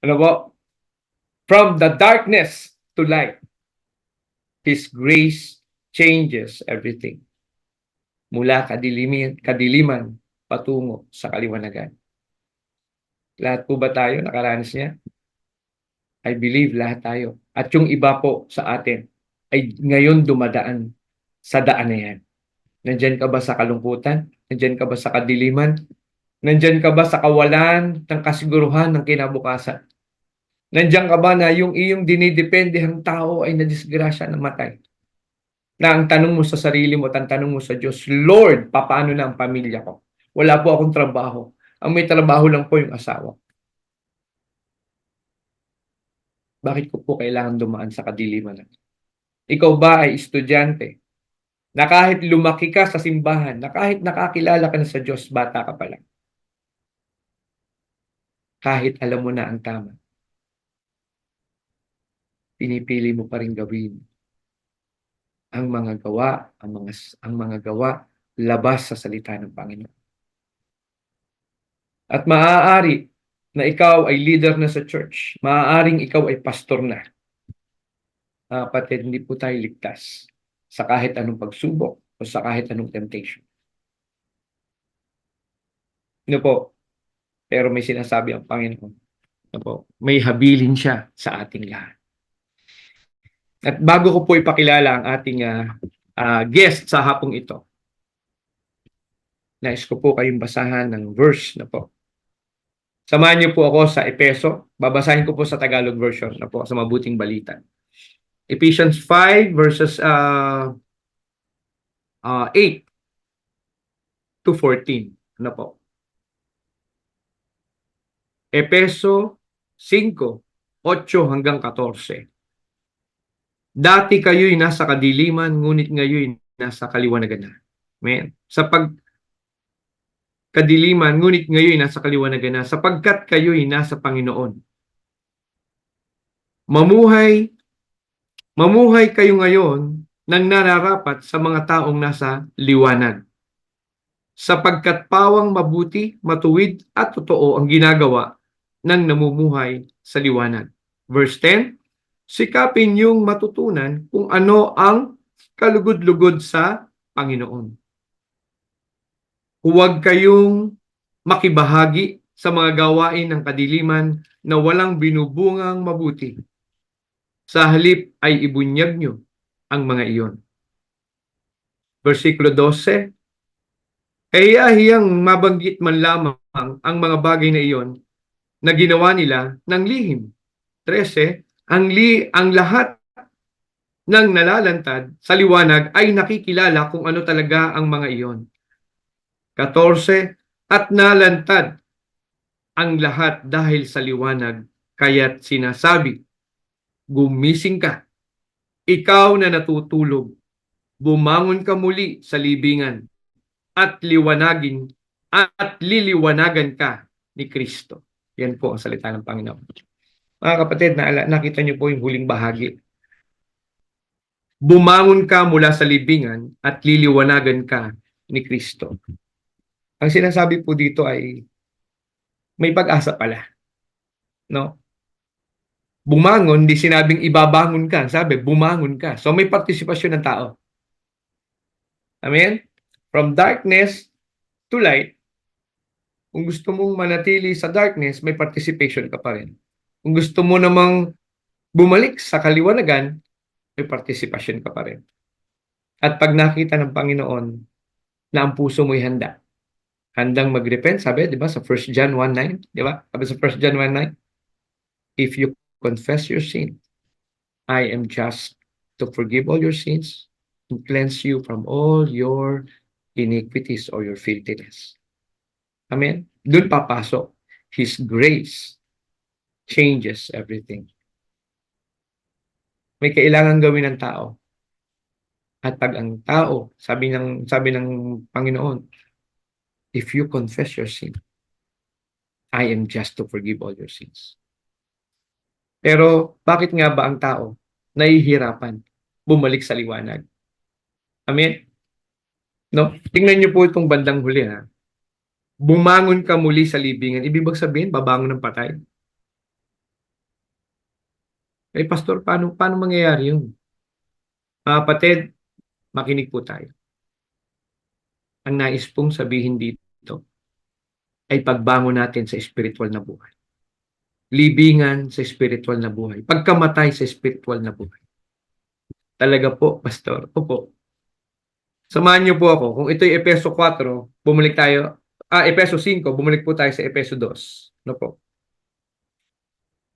Ano po? From the darkness to light, His grace changes everything. Mula kadiliman patungo sa kaliwanagan. Lahat po ba tayo nakaranas niya? I believe lahat tayo. At yung iba po sa atin ay ngayon dumadaan sa daan na yan. Nandyan ka ba sa kalungkutan? Nandyan ka ba sa kadiliman? Nandyan ka ba sa kawalan ng kasiguruhan ng kinabukasan? Nandyan ka ba na yung iyong dinidependehang tao ay nadisgrasya, namatay? Na ang tanong mo sa sarili mo at ang tanong mo sa Diyos, Lord, papaano na ang pamilya ko? Wala po akong trabaho. Ang may trabaho lang po yung asawa. Bakit ko po kailangan dumaan sa kadiliman? Ikaw ba ay estudyante na kahit lumaki ka sa simbahan, na kahit nakakilala ka na sa Diyos, bata ka pa lang, kahit alam mo na ang tama, pinipili mo pa rin gawin ang mga gawa, ang mga gawa labas sa salita ng Panginoon. At maaari na ikaw ay leader na sa church, maaaring ikaw ay pastor na. Kapatid, hindi po tayo ligtas sa kahit anong pagsubok o sa kahit anong temptation. Ano po? Pero may sinasabi ang Panginoon. Ano po? May habilin siya sa ating lahat. At bago ko po ipakilala ang ating guest sa hapong ito, nais ko po kayong basahan ng verse na po. Samahan niyo po ako sa Epeso. Babasahin ko po sa Tagalog version na po, sa Mabuting Balita. Ephesians 5 verses 8 to 14. Ano po? Epeso 5, 8 hanggang 14. Dati kayo'y nasa kadiliman, ngunit ngayon nasa kaliwanagan na. Amen. Sa kadiliman, ngunit ngayon nasa kaliwanagan na, sapagkat kayo'y nasa Panginoon. Mamuhay kayo ngayon nang nararapat sa mga taong nasa liwanag. Sapagkat pawang mabuti, matuwid at totoo ang ginagawa ng namumuhay sa liwanag. Verse 10, sikapin niyong matutunan kung ano ang kalugod-lugod sa Panginoon. Huwag kayong makibahagi sa mga gawain ng kadiliman na walang binubungang mabuti. Sa halip ay ibunyag nyo ang mga iyon. Versikulo 12, kaya hiyang mabanggit man lamang ang mga bagay na iyon na ginawa nila ng lihim. 13, ang lahat ng nalalantad sa liwanag ay nakikilala kung ano talaga ang mga iyon. 14, at nalantad ang lahat dahil sa liwanag, kaya't sinasabi, gumising ka, ikaw na natutulog, bumangon ka muli sa libingan, at liliwanagan ka ni Kristo. Yan po ang salita ng Panginoon. Mga kapatid, nakita niyo po yung huling bahagi. Bumangon ka mula sa libingan at liliwanagan ka ni Kristo. Ang sinasabi po dito ay may pag-asa pala. No? Bumangon, di sinabing ibabangon ka. Sabi, bumangon ka. So may partisipasyon ng tao. Amen? From darkness to light, kung gusto mong manatili sa darkness, may participation ka pa rin. Kung gusto mo namang bumalik sa kaliwanagan, may participation ka pa rin. At pag nakita ng Panginoon na ang puso mo'y handa, handang mag-repent, sabi, di ba, sa 1 John 1:9, di ba? Sabi sa 1 John 1:9, if you confess your sin, I am just to forgive all your sins and cleanse you from all your iniquities or your filthiness. Amen? Doon papasok. His grace changes everything. May kailangan gawin ng tao. At pag ang tao, sabi ng Panginoon, if you confess your sin, I am just to forgive all your sins. Pero bakit nga ba ang tao nahihirapan bumalik sa liwanag? Amen? No? Tingnan niyo po itong bandang huli, ha. Bumangon ka muli sa libingan. Ibig sabihin, babangon ng patay. Eh, pastor, paano mangyayari yun? Mga kapatid, makinig po tayo. Ang nais pong sabihin dito ay pagbangon natin sa spiritual na buhay. Libingan sa spiritual na buhay. Pagkamatay sa spiritual na buhay. Talaga po, pastor. Opo. Samahan niyo po ako. Kung ito'y Epeso 4, bumalik tayo. Epeso 5, bumalik po tayo sa Epeso 2. No po.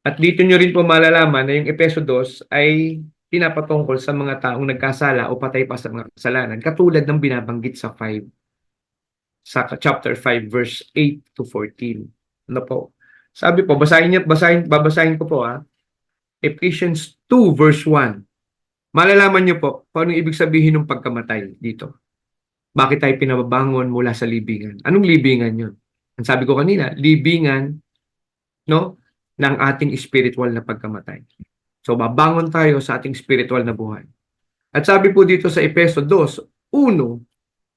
At dito nyo rin po malalaman na yung Epeso 2 ay pinapatungkol sa mga taong nagkasala o patay pa sa mga kasalanan. Katulad ng binabanggit sa 5, sa chapter 5, verse 8 to 14. Ano po? Sabi po, babasahin ko po Ephesians 2, verse 1. Malalaman nyo po kung anong ibig sabihin ng pagkamatay dito. Bakit tayo pinababangon mula sa libingan? Anong libingan yun? Ang sabi ko kanina, libingan, no, ng ating spiritual na pagkamatay. So, babangon tayo sa ating spiritual na buhay. At sabi po dito sa Efeso 2:1,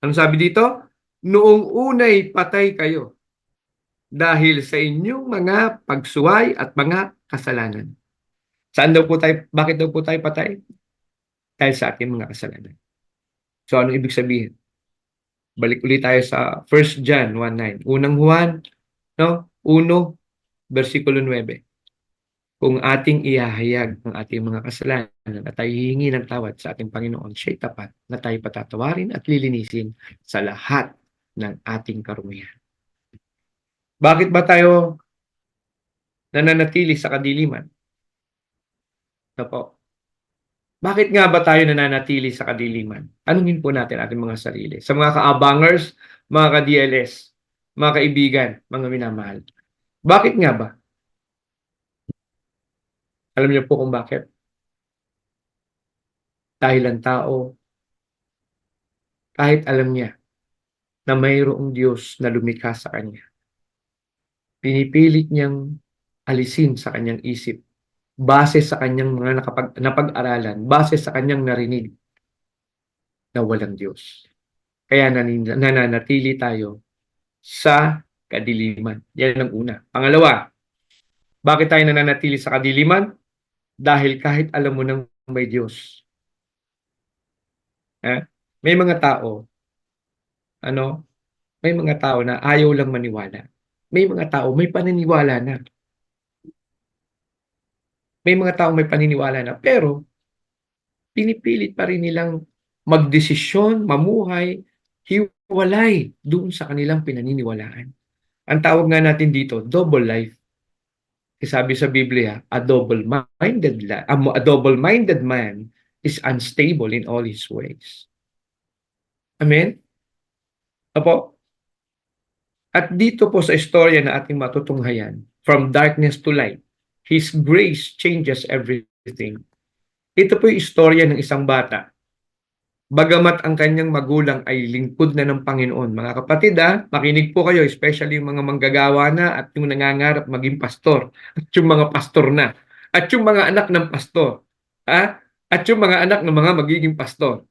ano sabi dito? Noong unay patay kayo dahil sa inyong mga pagsuway at mga kasalanan. Saan daw po tayo, bakit daw po tayo patay? Dahil sa ating mga kasalanan. So, ano ibig sabihin? Balik ulit tayo sa 1 John 1:9. Unang Juan, no? 1, versikulo 9. Kung ating ihahayag ang ating mga kasalanan at tayo hihingi ng tawad sa ating Panginoon, siya'y tapat na tayo patatawarin at lilinisin sa lahat ng ating karumihan. Bakit ba tayo nananatili sa kadiliman? Ito po. Bakit nga ba tayo nananatili sa kadiliman? Tanungin po natin ating mga sarili. Sa mga kaabangers, mga ka-DLS, mga kaibigan, mga minamahal. Bakit nga ba? Alam niyo po kung bakit? Dahil ang tao, kahit alam niya na mayroong Diyos na lumikha sa kanya, pinipilit niyang alisin sa kanyang isip base sa kanyang mga napag-aralan, base sa kanyang narinig na walang Diyos. Kaya nananatili tayo sa kadiliman. Yan ang una. Pangalawa, bakit tayo nananatili sa kadiliman? Dahil kahit alam mo nang may Diyos, may mga tao, may mga tao na ayaw lang maniwala. May mga tao may paniniwala na. May mga tao may paniniwala na, pero pinipilit pa rin nilang magdesisyon, mamuhay, hiwalay doon sa kanilang pinaniniwalaan. Ang tawag nga natin dito, double life. Sabi sa Biblia, a double-minded man is unstable in all his ways. Amen? Apo? At dito po sa istorya na ating matutunghayan, from darkness to light, His grace changes everything. Ito po yung istorya ng isang bata. Bagamat ang kanyang magulang ay lingkod na ng Panginoon. Mga kapatid, makinig po kayo, especially yung mga manggagawa na at yung nangangarap maging pastor, at yung mga pastor na, at yung mga anak ng pastor, at yung mga anak ng mga magiging pastor.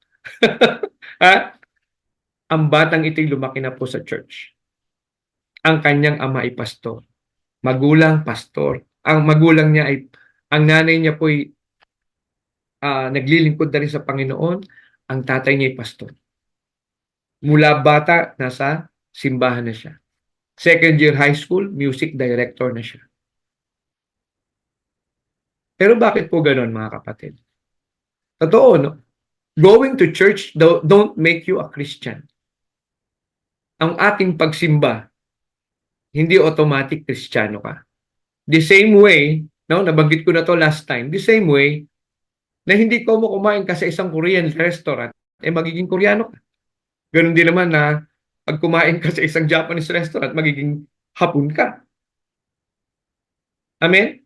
Ang batang ito'y lumaki na po sa church. Ang kanyang ama ay pastor. Magulang, pastor. Ang magulang niya ay, ang nanay niya po ay naglilingkod na rin sa Panginoon. Ang tatay niya ay pastor. Mula bata, nasa simbahan na siya. Second year high school, music director na siya. Pero bakit po ganon, mga kapatid? Totoo, no? Going to church don't make you a Christian. Ang ating pagsimba, hindi automatic Kristiyano ka. The same way, no, nabanggit ko na to last time, the same way, na hindi ko mo kumain ka sa isang Korean restaurant, magiging Koreano ka. Ganon din naman na pag kumain ka sa isang Japanese restaurant, magiging Hapon ka. Amen?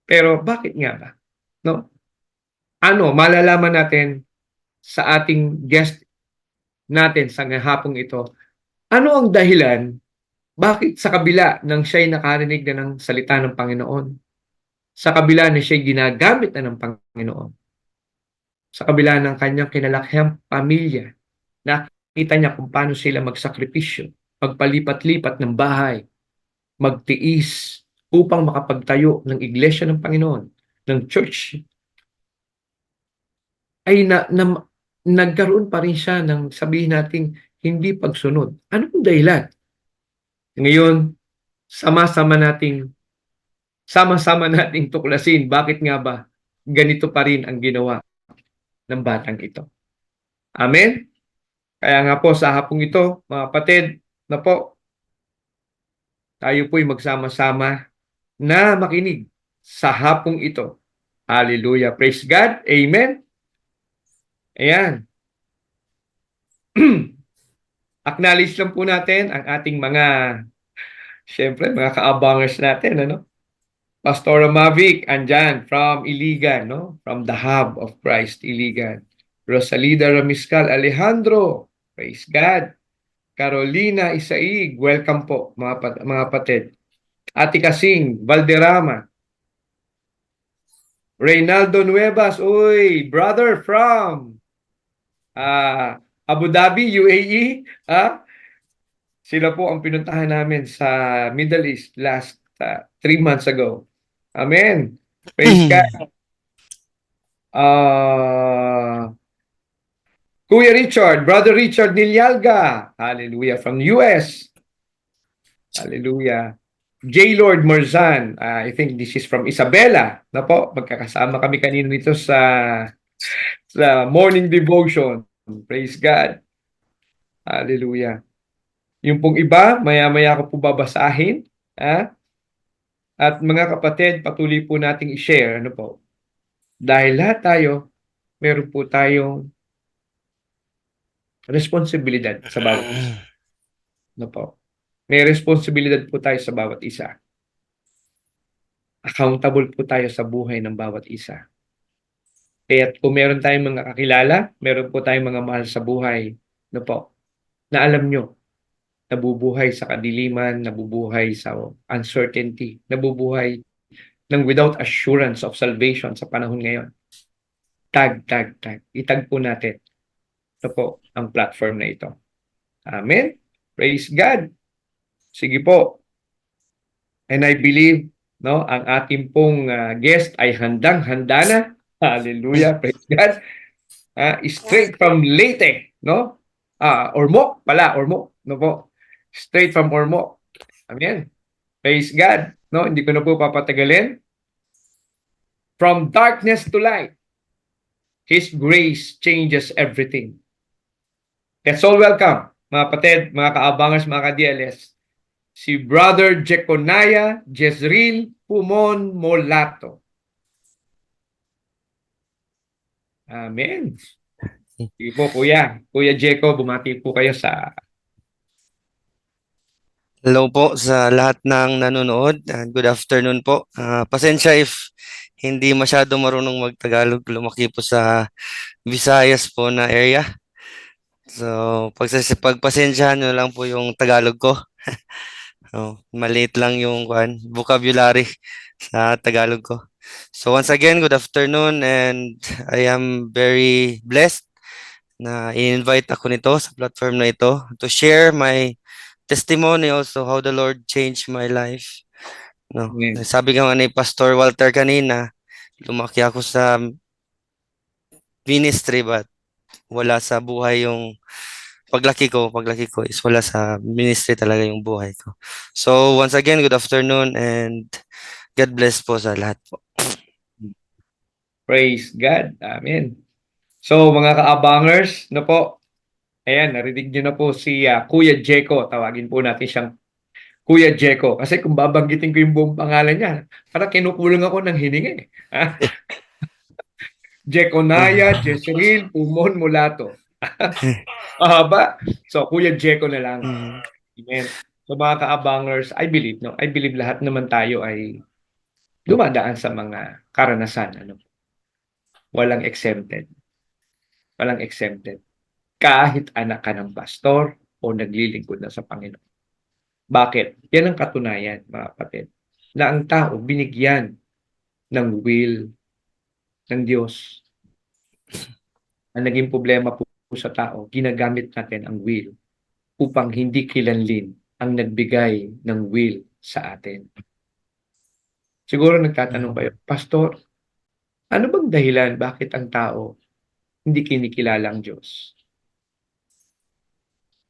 Pero bakit nga ba? No? Malalaman natin sa ating guest natin sa hapong ito, ano ang dahilan bakit sa kabila ng siya'y nakarinig na ng salita ng Panginoon, sa kabila na siya'y ginagamit na ng Panginoon, sa kabila ng kanyang kinalakhang pamilya, nakita niya kung paano sila magsakripisyo, magpalipat-lipat ng bahay, magtiis, upang makapagtayo ng iglesia ng Panginoon, ng church, ay nagkaroon pa rin siya ng sabihin nating hindi pagsunod. Anong dahilan? Ngayon, sama-sama nating tuklasin bakit nga ba ganito pa rin ang ginawa ng batang ito. Amen? Kaya nga po sa hapong ito, mga kapatid, na po, tayo po'y magsama-sama na makinig sa hapong ito. Hallelujah. Praise God. Amen. Ayan. Acknowledge lang po natin ang ating syempre, mga kaabangers natin, ano? Pastor Mavic, andyan, from Iligan, no? From the Hub of Christ, Iligan. Rosalida Ramiscal Alejandro, praise God. Carolina Isaig, welcome po, mga kapatid. Ate Kasing, Valderrama. Reynaldo Nuevas, uy, brother from Abu Dhabi, UAE. Sila po ang pinuntahan namin sa Middle East last 3 months ago. Amen. Praise God. Kuya Richard, Brother Richard Nilyalga. Hallelujah. From US. Hallelujah. J. Lord Morzan. I think this is from Isabela. Na po, magkakasama kami kanina nito sa morning devotion. Praise God. Hallelujah. Yung pong iba, maya-maya ko po babasahin. At mga kapatid, patuloy po nating i-share. Ano po? Dahil lahat tayo, meron po tayong responsibilidad sa bawat isa. Ano po? May responsibilidad po tayo sa bawat isa. Accountable po tayo sa buhay ng bawat isa. Kaya kung meron tayong mga kakilala, meron po tayong mga mahal sa buhay, ano po, na alam nyo, nabubuhay sa kadiliman, nabubuhay sa uncertainty, nabubuhay ng without assurance of salvation sa panahon ngayon. Tag. Itag po natin. Ito po ang platform na ito. Amen? Praise God. Sige po. And I believe, no, ang ating pong guest ay handang-handa na. Hallelujah. Praise God. Straight from Leyte, no? Ormoc pala, Ormoc, no po. Straight from Ormoc. Amen. Praise God. No, hindi ko na po papatagalin. From darkness to light, His grace changes everything. Let's all welcome, mga kapatid, mga kaabangers, mga ka-DLS, si Brother Jeconiah Jezreel Pumon Molato. Amen. Sige po, Kuya. Kuya Jeco, bumati po kayo sa... Hello po sa lahat ng nanonood. Good afternoon po. Pasensya if hindi masyado marunong mag-Tagalog. Lumaki po sa Visayas po na area. So, pagpasensyahan nyo lang po yung Tagalog ko. Maliit lang yung vocabulary sa Tagalog ko. So, once again, good afternoon and I am very blessed na i-invite ako nito sa platform na ito to share my testimony also how the Lord changed my life. No. Amen. Sabi nga ni Pastor Walter kanina, lumaki ako sa ministry but wala sa buhay yung paglaki ko is wala sa ministry talaga yung buhay ko. So once again, good afternoon and God bless po sa lahat po. Praise God. Amen. So mga kaabangers, no po, ayan, narinig nyo na po si Kuya Jeco. Tawagin po natin siyang Kuya Jeco. Kasi kung babanggitin ko yung buong pangalan niya, parang kinukulang ako ng hininga eh. Jeconiah Jezreel Pumon Molato. Mahaba. So, Kuya Jeco na lang. Amen. So, mga kaabangers, I believe, no? I believe lahat naman tayo ay dumadaan sa mga karanasan. Ano? Walang exempted. Walang exempted. Kahit anak ka ng pastor o naglilingkod na sa Panginoon. Bakit? Yan ang katunayan, mga kapatid, na ang tao binigyan ng will ng Diyos. Ang naging problema po sa tao, ginagamit natin ang will upang hindi kilanlin ang nagbigay ng will sa atin. Siguro nagtatanong kayo, Mhm. Pastor, ano bang dahilan bakit ang tao hindi kinikilala ang Diyos?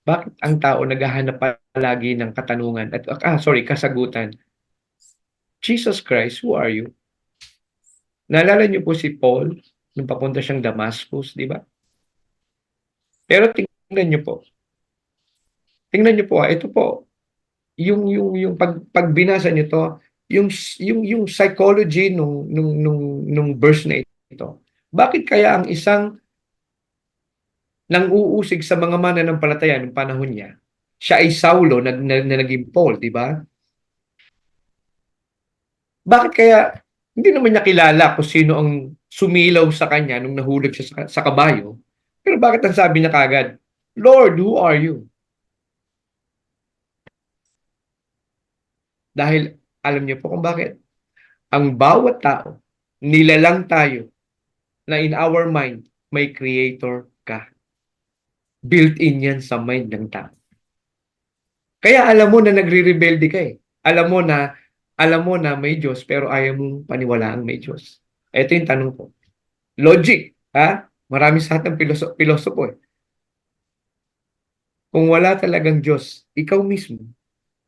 Bakit ang tao naghahanap palagi ng katanungan at kasagutan? Jesus Christ, who are you? Naalala niyo po si Paul nung papunta siyang Damascus, di ba? Pero tingnan niyo po, ito po, yung pag binasa niyo to, yung psychology nung verse na ito. Bakit kaya ang isang nang-uusig sa mga mananampalataya ng panahon niya, siya ay Saulo na naging Paul, di ba? Bakit kaya hindi naman niya kilala kung sino ang sumilaw sa kanya nung nahulog siya sa kabayo? Pero bakit ang sabi niya kagad, Lord, who are you? Dahil alam niyo po kung bakit. Ang bawat tao, nilalang tayo na in our mind, may creator ka. Built-in yan sa mind ng tao. Kaya alam mo na nagre-rebelde ka eh. Alam mo na may Diyos pero ayaw mong paniwalaang may Diyos. Ito yung tanong ko. Logic, ha? Marami sa ating pilosopo eh. Kung wala talagang Diyos, ikaw mismo,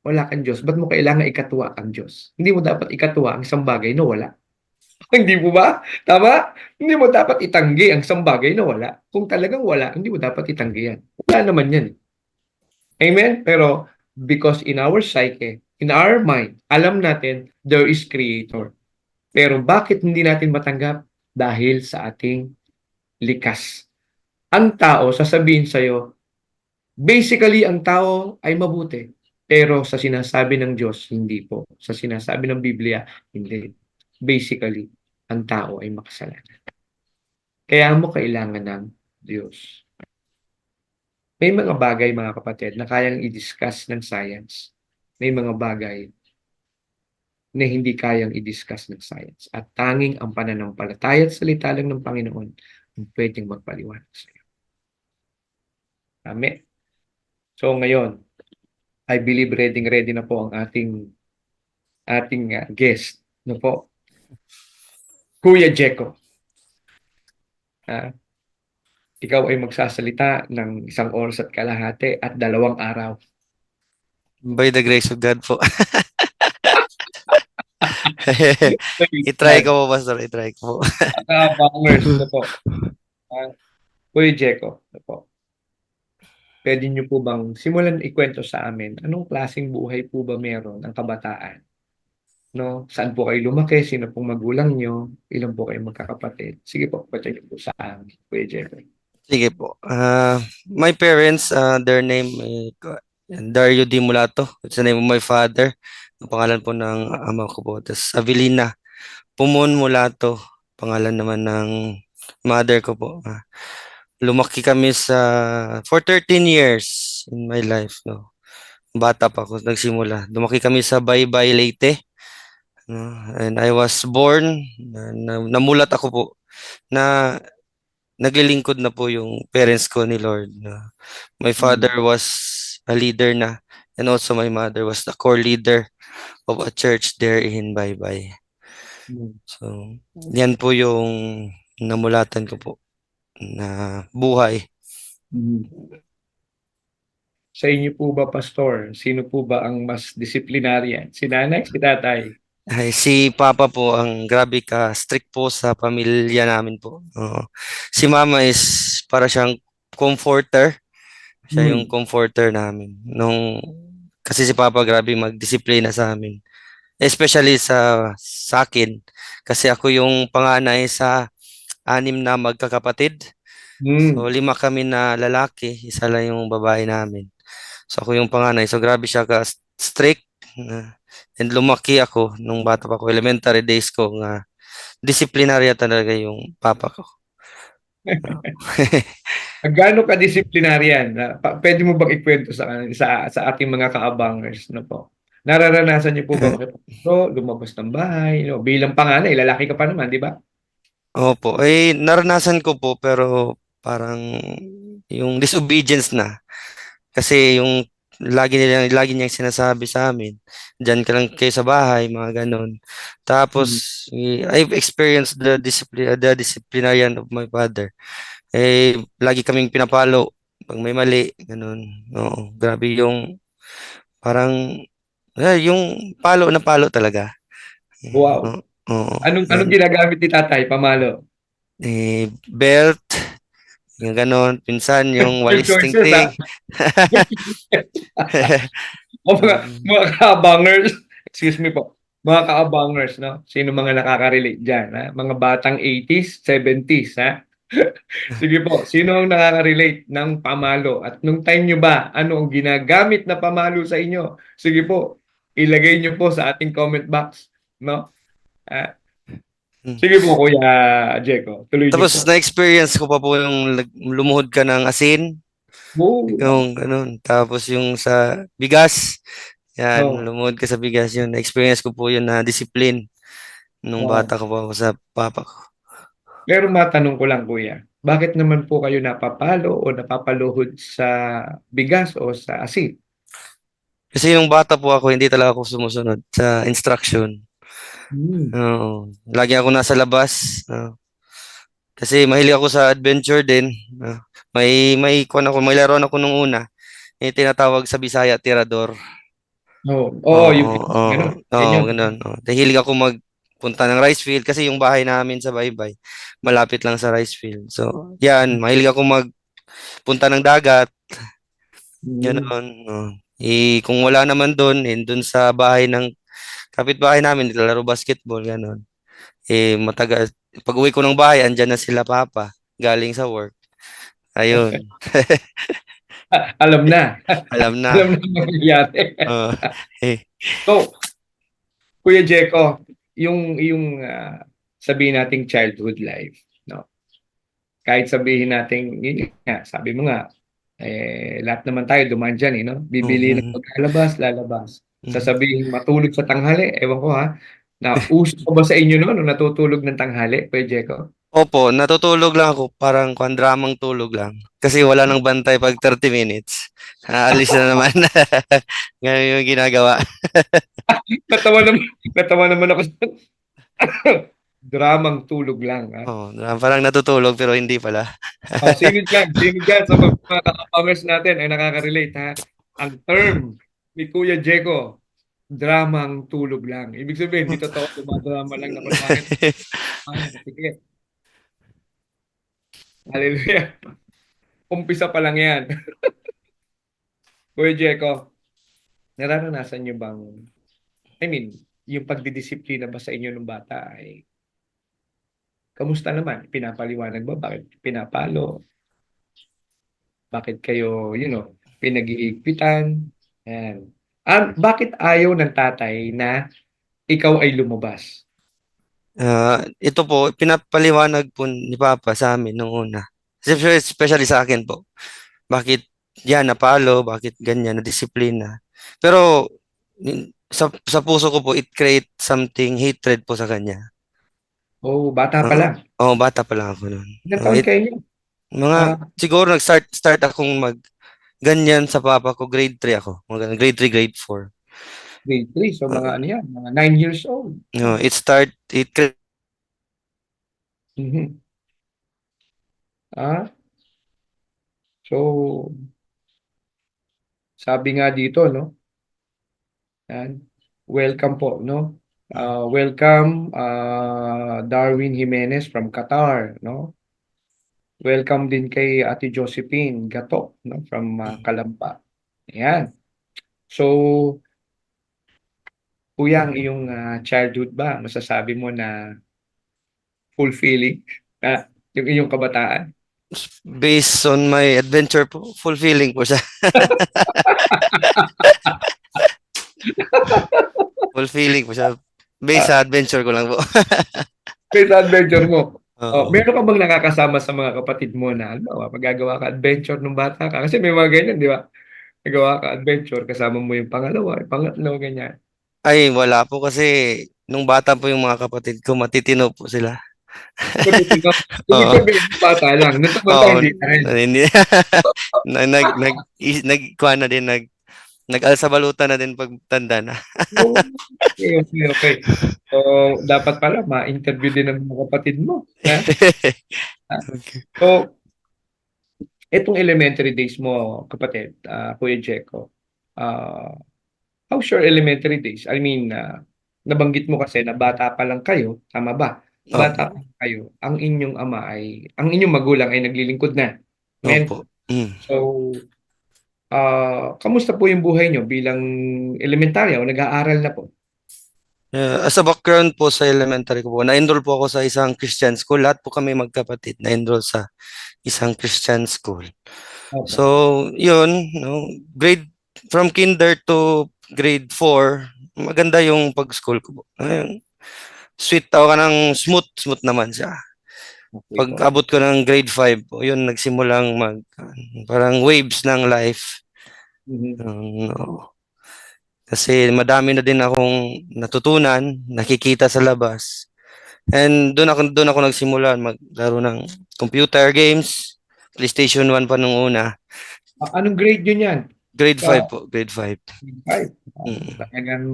wala kang Diyos. Ba't mo kailangan ikatuwa ang Diyos? Hindi mo dapat ikatuwa ang isang bagay na wala. Hindi mo ba? Tama? Hindi mo dapat itanggi ang isang bagay na wala. Kung talagang wala, hindi mo dapat itanggi yan. Wala naman yan. Amen? Pero because in our psyche, in our mind, alam natin there is Creator. Pero bakit hindi natin matanggap? Dahil sa ating likas. Ang tao, sasabihin sa'yo, basically, ang tao ay mabuti. Pero sa sinasabi ng Diyos, hindi po. Sa sinasabi ng Biblia, hindi. Basically, ang tao ay makasalanan. Kaya mo kailangan ng Diyos. May mga bagay, mga kapatid, na kayang i-discuss ng science. May mga bagay na hindi kayang i-discuss ng science. At tanging ang pananampalataya at salita lang ng Panginoon ang pwedeng magpaliwanag sa iyo. Amen. So ngayon, I believe ready na po ang ating guest. No po? Kuya Jeko. Ah, ikaw ay magsasalita ng 1 oras at kalahati at 2 araw. By the grace of God po. I-try ko po, Pastor. I-try ko po. Bangers na po. Ah, Kuya Jeko, na po. Pwede niyo po bang simulan ikwento sa amin anong klaseng buhay po ba meron ang kabataan? No? Saan po kayo lumaki? Sino pong magulang niyo? Ilan po kayo magkakapatid? Sige po, kwento niyo po sa amin, Kuya Jeko. Sige po. My parents, their name Dario Di Mulato. It's the name of my father. Ang pangalan po ng ama ko po. Tapos Avelina Pumon Mulato. Pangalan naman ng mother ko po. Lumaki kami for 13 years in my life. No? Bata pa ako nagsimula. Lumaki kami sa Baybay, Leyte. No? And I was born, namulat ako po na naglilingkod na po yung parents ko ni Lord. My Mm. father was a leader na, and also my mother was the core leader of a church there in Baybay. Mm. So, yan po yung namulatan ko po na buhay. Mm. Sa inyo po ba, Pastor? Sino po ba ang mas disiplinaryan? Si nanay, si tatay? Ay, si Papa po ang grabe ka strict po sa pamilya namin po. Oo. Si Mama is para siyang comforter. Siya yung Mm. comforter namin. Kasi si Papa grabe magdisiplina sa amin. Especially sa akin. Kasi ako yung panganay sa 6 na magkakapatid. So, Mm. 5 kami na lalaki, isa lang yung babae namin. So, ako yung panganay. So, grabe siya ka strict. And lumaki ako nung bata pa ko, elementary days ko nga disiplinarya talaga yung papa ko. Gaano ka disiplinaryan? Pwede mo bang ikwento sa ating mga kaabangers na po? Nararanasan niyo po ba makipagturo, lumabas ng bahay, no? Bilang panganay, lalaki ka pa naman, di ba? Opo, ay naranasan ko po pero parang yung disobedience na. Kasi yung lagi niyang sinasabi sa amin, diyan ka lang kayo sa bahay, mga ganun. Mhm. Tapos, I've experienced the disciplinarian of my father. Lagi kaming pinapalo pag may mali, ganun. Oo, grabe yung parang, yung palo na palo talaga. Wow. Oo, oo, Anong yan. ginagamit ni tatay, pamalo? Belt, yung ganon. Pinsan, yung Yung walis choices, tingting. O Mm, mga kaabangers, excuse me po, mga kaabangers, no? Sino mga nakaka-relate dyan, ha? Mga batang 80s, 70s, ha? Sige po, sino ang nakaka-relate ng pamalo? At nung time nyo ba, ano ang ginagamit na pamalo sa inyo? Sige po, ilagay nyo po sa ating comment box, no? Ah, mm. sige po, Kuya Jeko, tuloy nyo Tapos, po. na-experience ko pa po yung lumuhod ka ng asin. Oh, Yung ganun. Tapos yung sa bigas, yan, no. lumuhod ka sa bigas yun. Na-experience ko po yun na discipline nung Wow. bata ko pa ako sa papa ko. Pero matanong ko lang, Kuya, bakit naman po kayo napapalo o napapaluhod sa bigas o sa asin? Kasi yung bata po ako, hindi talaga ako sumusunod sa instruction. Hmm. Oo. Lagi ako nasa labas. Kasi mahilig ako sa adventure din. May laruan ako nung una. Tinatawag sa Bisaya, Tirador. Oo, oo, Oo, yung oo, gano'n. oo, Ganyan. ganun. Oo. Hilig ako magpunta ng rice field kasi yung bahay namin sa Baybay, malapit lang sa rice field. So, yan, mahilig ako magpunta ng dagat, Hmm. gano'n. Oo. Kung wala naman doon, doon sa bahay ng kapitbahay namin, naglalaro basketball, gano'n. Pag uwi ko ng bahay, andyan na sila papa, galing sa work. Ayun, Alam na. alam Alam na. na ang mangyayari. Oo. eh, So, Kuya Jeko, yung sabihin nating childhood life, no? Kahit sabihin nating, yun nga, sabi mo nga, lahat naman tayo dumaan diyan, no? Bibili ng mm, paglalabas, lalabas. mm. Sasabihin matulog sa tanghali, ewan ko ha. Nauso pa ba sa inyo no'n nung natutulog ng tanghali, Kuya Jeko? Opo, natutulog lang ako, parang dramang tulog lang. Kasi wala nang bantay pag 30 minutes. Aalis na naman. Ganun yung ginagawa. Natawa naman natawa naman ako sa dramang tulog lang, ha? Oh, parang natutulog pero hindi pala. Oh, sino diyan sa mga ka-kapamers natin ay nakaka-relate, ha? Ang term ni Kuya Jeko, dramang tulog lang. Ibig sabihin, hindi totoo, dumadrama lang na kunwari sige, hallelujah. Umpisa pa lang 'yan. Kuya Jeko, nararanasan niyo bang I mean, yung pagdidisiplina ba sa inyo nung bata ay kamusta naman? Pinapaliwanag ba bakit pinapalo? Bakit kayo, pinag-iigpitan? Ayan. Bakit ayaw ng tatay na ikaw ay lumabas? Ito po, pinapaliwanag po ni Papa sa amin nung una. Especially sa akin po. Bakit yan, napalo, bakit ganyan, na disiplina. Pero sa puso ko po, it create something hatred po sa kanya. Oh, bata pa Oo, lang. bata pa lang ako noon. Ilang taon kayo niyan? Mga Ah, siguro start akong ganyan sa papa ko, grade 3 ako. Mga ganun, grade 3, grade 4. grade 3. So mga ano yan, mga 9 years old. No, it Mhm. Ah, so sabi nga dito, no? Yan. Welcome po, no? Welcome, Darwin Jimenez from Qatar, no? Welcome din kay Ate Josephine Gato, no? From Calamba. Ayan. So, kuya, ang iyong childhood ba, masasabi mo na fulfilling na yung iyong kabataan? based on my adventure po, fulfilling po siya. Fulfilling po siya. Based Ah, sa adventure ko lang po. Based sa adventure mo. Oh, Oo. meron ka bang nakakasama sa mga kapatid mo na halimbawa magagawa ka adventure nung bata ka? Kasi may mga ganyan, di ba? Nagawa ka adventure, kasama mo yung pangalawa, yung pangatlo, ganyan. Ay, wala po kasi nung bata po yung mga kapatid ko, matitino po sila. Kulitin ka. Ibig Oo. sabihin, bata lang. Nung tumanda, Oo. hindi na rin. Hindi. Nag, kuha na din, Nag-alsa balutan na din pag tanda na. Oh, okay, okay, okay. So, dapat pala ma-interview din ng mga kapatid mo, ha? Ah, Okay. So, itong elementary days mo, kapatid, Kuya Jeko, ah, how's your elementary days? I mean, nabanggit mo kasi na bata pa lang kayo, tama ba? Opo, Bata pa lang kayo, ang inyong magulang ay naglilingkod na. opo. Men, Mm. so, kamusta po yung buhay nyo bilang elementarya o nag-aaral na po? As a background po sa elementary ko po, na-enroll po ako sa isang Christian school. Lahat po kami magkapatid na-enroll sa isang Christian school. Opo. So, yun, no, from kinder to grade 4, maganda yung pag-school ko po. Ayun, sweet tao ka ng smooth naman siya. Okay Pag po. abot ko ng grade 5 po, yun, nagsimulang parang waves ng life. Mhm. No. Kasi madami na din akong natutunan, nakikita sa labas. And doon ako nagsimula maglaro ng computer games, PlayStation 1 pa nung una. Anong grade yun yan? Grade Sa 5 po, grade 5. grade 5? Mm. Talagang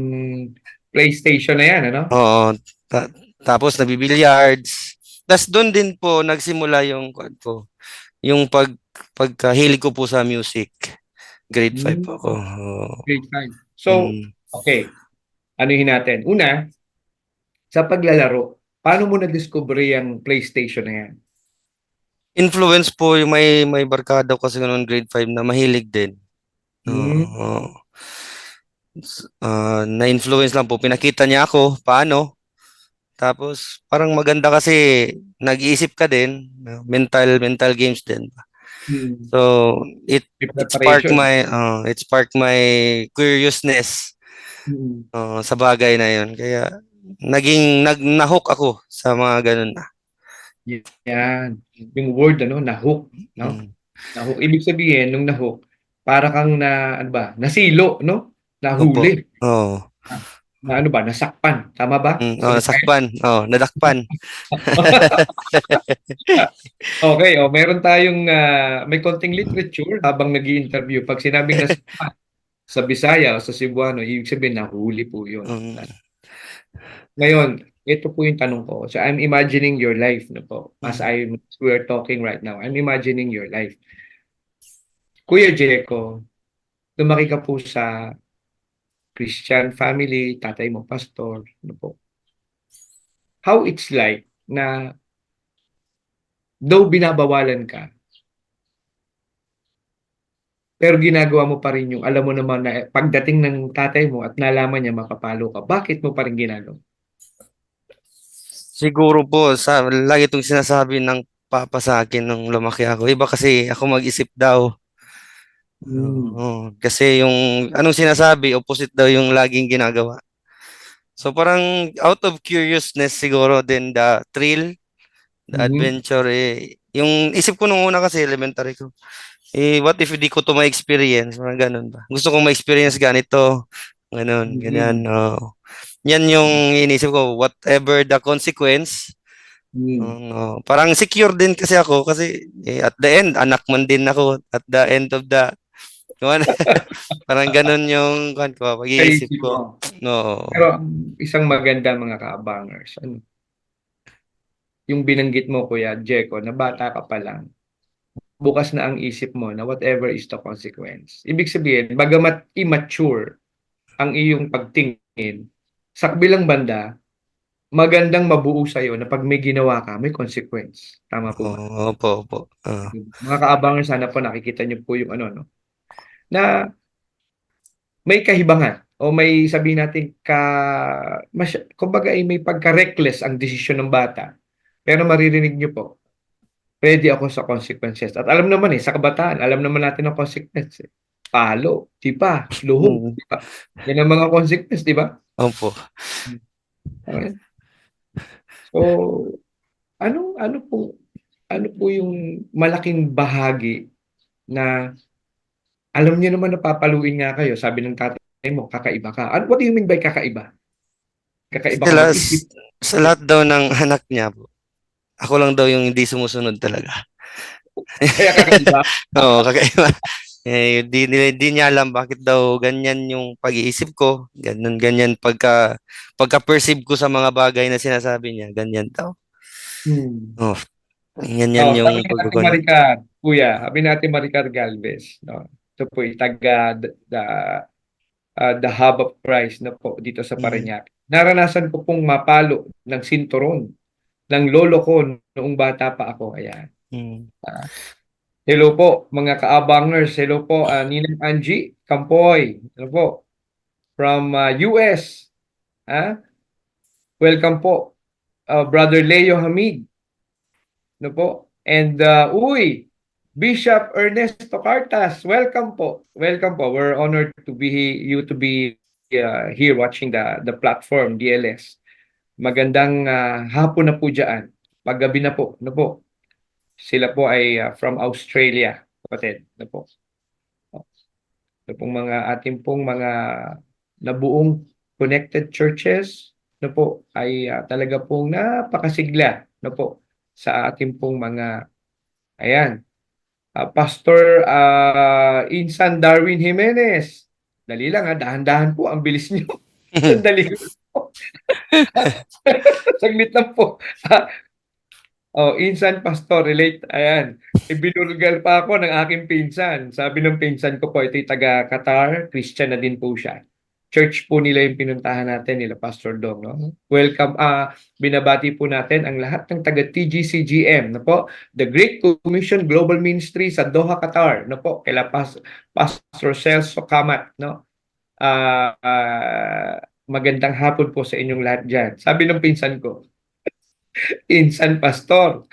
PlayStation na yan, ano? Oo, ta- tapos nabibilliards. Tapos doon din po nagsimula yung kwan ko, yung pagkahilig ko po sa music. Grade 5 Hmm, po ako. Oo. grade 5. So, Mm. okay. Anuhin natin. Una, sa paglalaro, paano mo na-discover yung PlayStation na yan? Influence po yung may barkada ko kasi noon grade 5 na mahilig din. Hmm. Oo. Na-influence lang po. Pinakita niya ako paano. Tapos parang maganda kasi nag-iisip ka din, no? Mental games din. Hmm. So May preparation. it sparked my curiousness Hmm. sa bagay na 'yon. Kaya nahook ako sa mga ganun na. Yan. Yung word, ano, na-hook, no? Mm. Na-hook. Ibig sabihin, nung na-hook, para kang ano ba, nasilo, no? Opo. Nahuli. Oo. Na ano ba, nasakpan. Tama ba? Sa Bisaya? Nasakpan. Nadakpan. Okay, meron tayong may konting literature habang nag-i-interview. Pag sinabing nasakpan sa Bisaya o sa Cebuano, ibig sabihin nahuli po 'yun. Mm, Ngayon, ito po yung tanong ko. So I'm imagining your life na po. mm. We're talking right now. I'm imagining your life. Kuya Jeko, lumaki ka po sa Christian family, tatay mo pastor, ano po. How it's like na though binabawalan ka, pero ginagawa mo pa rin yung alam mo naman na pagdating ng tatay mo at nalaman niya mapapalo ka, bakit mo pa rin ginagawa? Siguro po lagi itong sinasabi ng papa sa akin nung lumaki ako. Iba kasi ako mag-isip daw. Hmm. Oo, kasi yung anong sinasabi, opposite daw yung laging ginagawa. So parang out of curiousness siguro din the thrill, the Mhm. adventure yung isip ko nung una kasi elementary ko. What if hindi ko to ma-experience? Parang ganun ba? Gusto kong ma-experience ganito. Ganun, ganyan. Mhm. Yan yung inisip ko, whatever the consequence. Hmm. Parang secure din kasi ako kasi at the end, anak man din ako at the end of the, parang ganun yung pag-iisip Naisip ko. mo. No. Pero ang isang maganda mga kaabangers, ano, yung binanggit mo Kuya Jeko na bata ka pa lang, bukas na ang isip mo na whatever is the consequence. Ibig sabihin, bagamat immature ang iyong pagtingin, sa kabilang banda, magandang mabuo sa'yo na pag may ginawa ka, may consequence. Tama po ba? Opo, opo. Mga kaabangers, sana po nakikita niyo po yung ano, no? Na may kahibangan o may sabihin natin kumbaga ay may pagka-reckless ang desisyon ng bata. Pero maririnig niyo po, ready ako sa consequences. At alam naman sa kabataan, alam naman natin ang consequence. Palo, tipa, luhog, Mm, di ba? Yan ang mga consequence, di ba? opo. Okay. So, ano ano po ano po yung malaking bahagi na alam niyo naman na papaluin nga kayo, sabi ng tatay mo, kakaiba ka. What do you mean by kakaiba? Kakaiba ka Sila, mag-isip. sa lahat daw ng anak niya po, ako lang daw yung hindi sumusunod talaga. Kaya kakaiba. Oo, kakaiba. Di niya alam bakit daw ganyan yung pag-iisip ko, ganyan pagka-perceive ko sa mga bagay na sinasabi niya, ganyan daw. Hmm. Oh, ganyan yung Sabi ni Ate pagkukunan. Maricar, Kuya, sabi ni Ate Maricar Galvez, no? Ito po, taga the Hub of Christ na po dito sa Mm, Parañaque. Naranasan ko pong mapalo ng sinturon ng lolo ko noong bata pa ako. Ayan. mm. Ah, hello po, mga kaabangers. Hello po, Ninang Angie Campoy. Hello po, from US. Ah, welcome po, Brother Leo Hamid. No po. And uy, Bishop Ernesto Cartas, welcome po. Welcome po. We're honored to be here watching the platform DLS. Magandang hapon na po diyan. Paggabi na po, no po. Sila po ay from Australia, kapatid, no po. Ito pong mga ating pong mga nabuong connected churches, no po, ay talaga pong napakasigla, no po, sa ating pong mga, ayan, Pastor Insan Darwin Jimenez. Dali lang ha, dahan-dahan po, ang bilis nyo. Sandali po. Saglit lang po. Oh, Insan Pastor, relate. Ayan. Ibinulgal pa ako ng aking pinsan. Sabi ng pinsan ko po, ito'y taga Qatar, Christian na din po siya. Church po nila yung pinuntahan natin, nila Pastor Dong. No? Welcome, binabati po natin ang lahat ng taga TGCGM, no po? The Great Commission Global Ministry sa Doha, Qatar, no po? Kaila Pastor Celso Kamat, no? Magandang hapon po sa inyong lahat dyan. Sabi ng pinsan ko, Insan Pastor,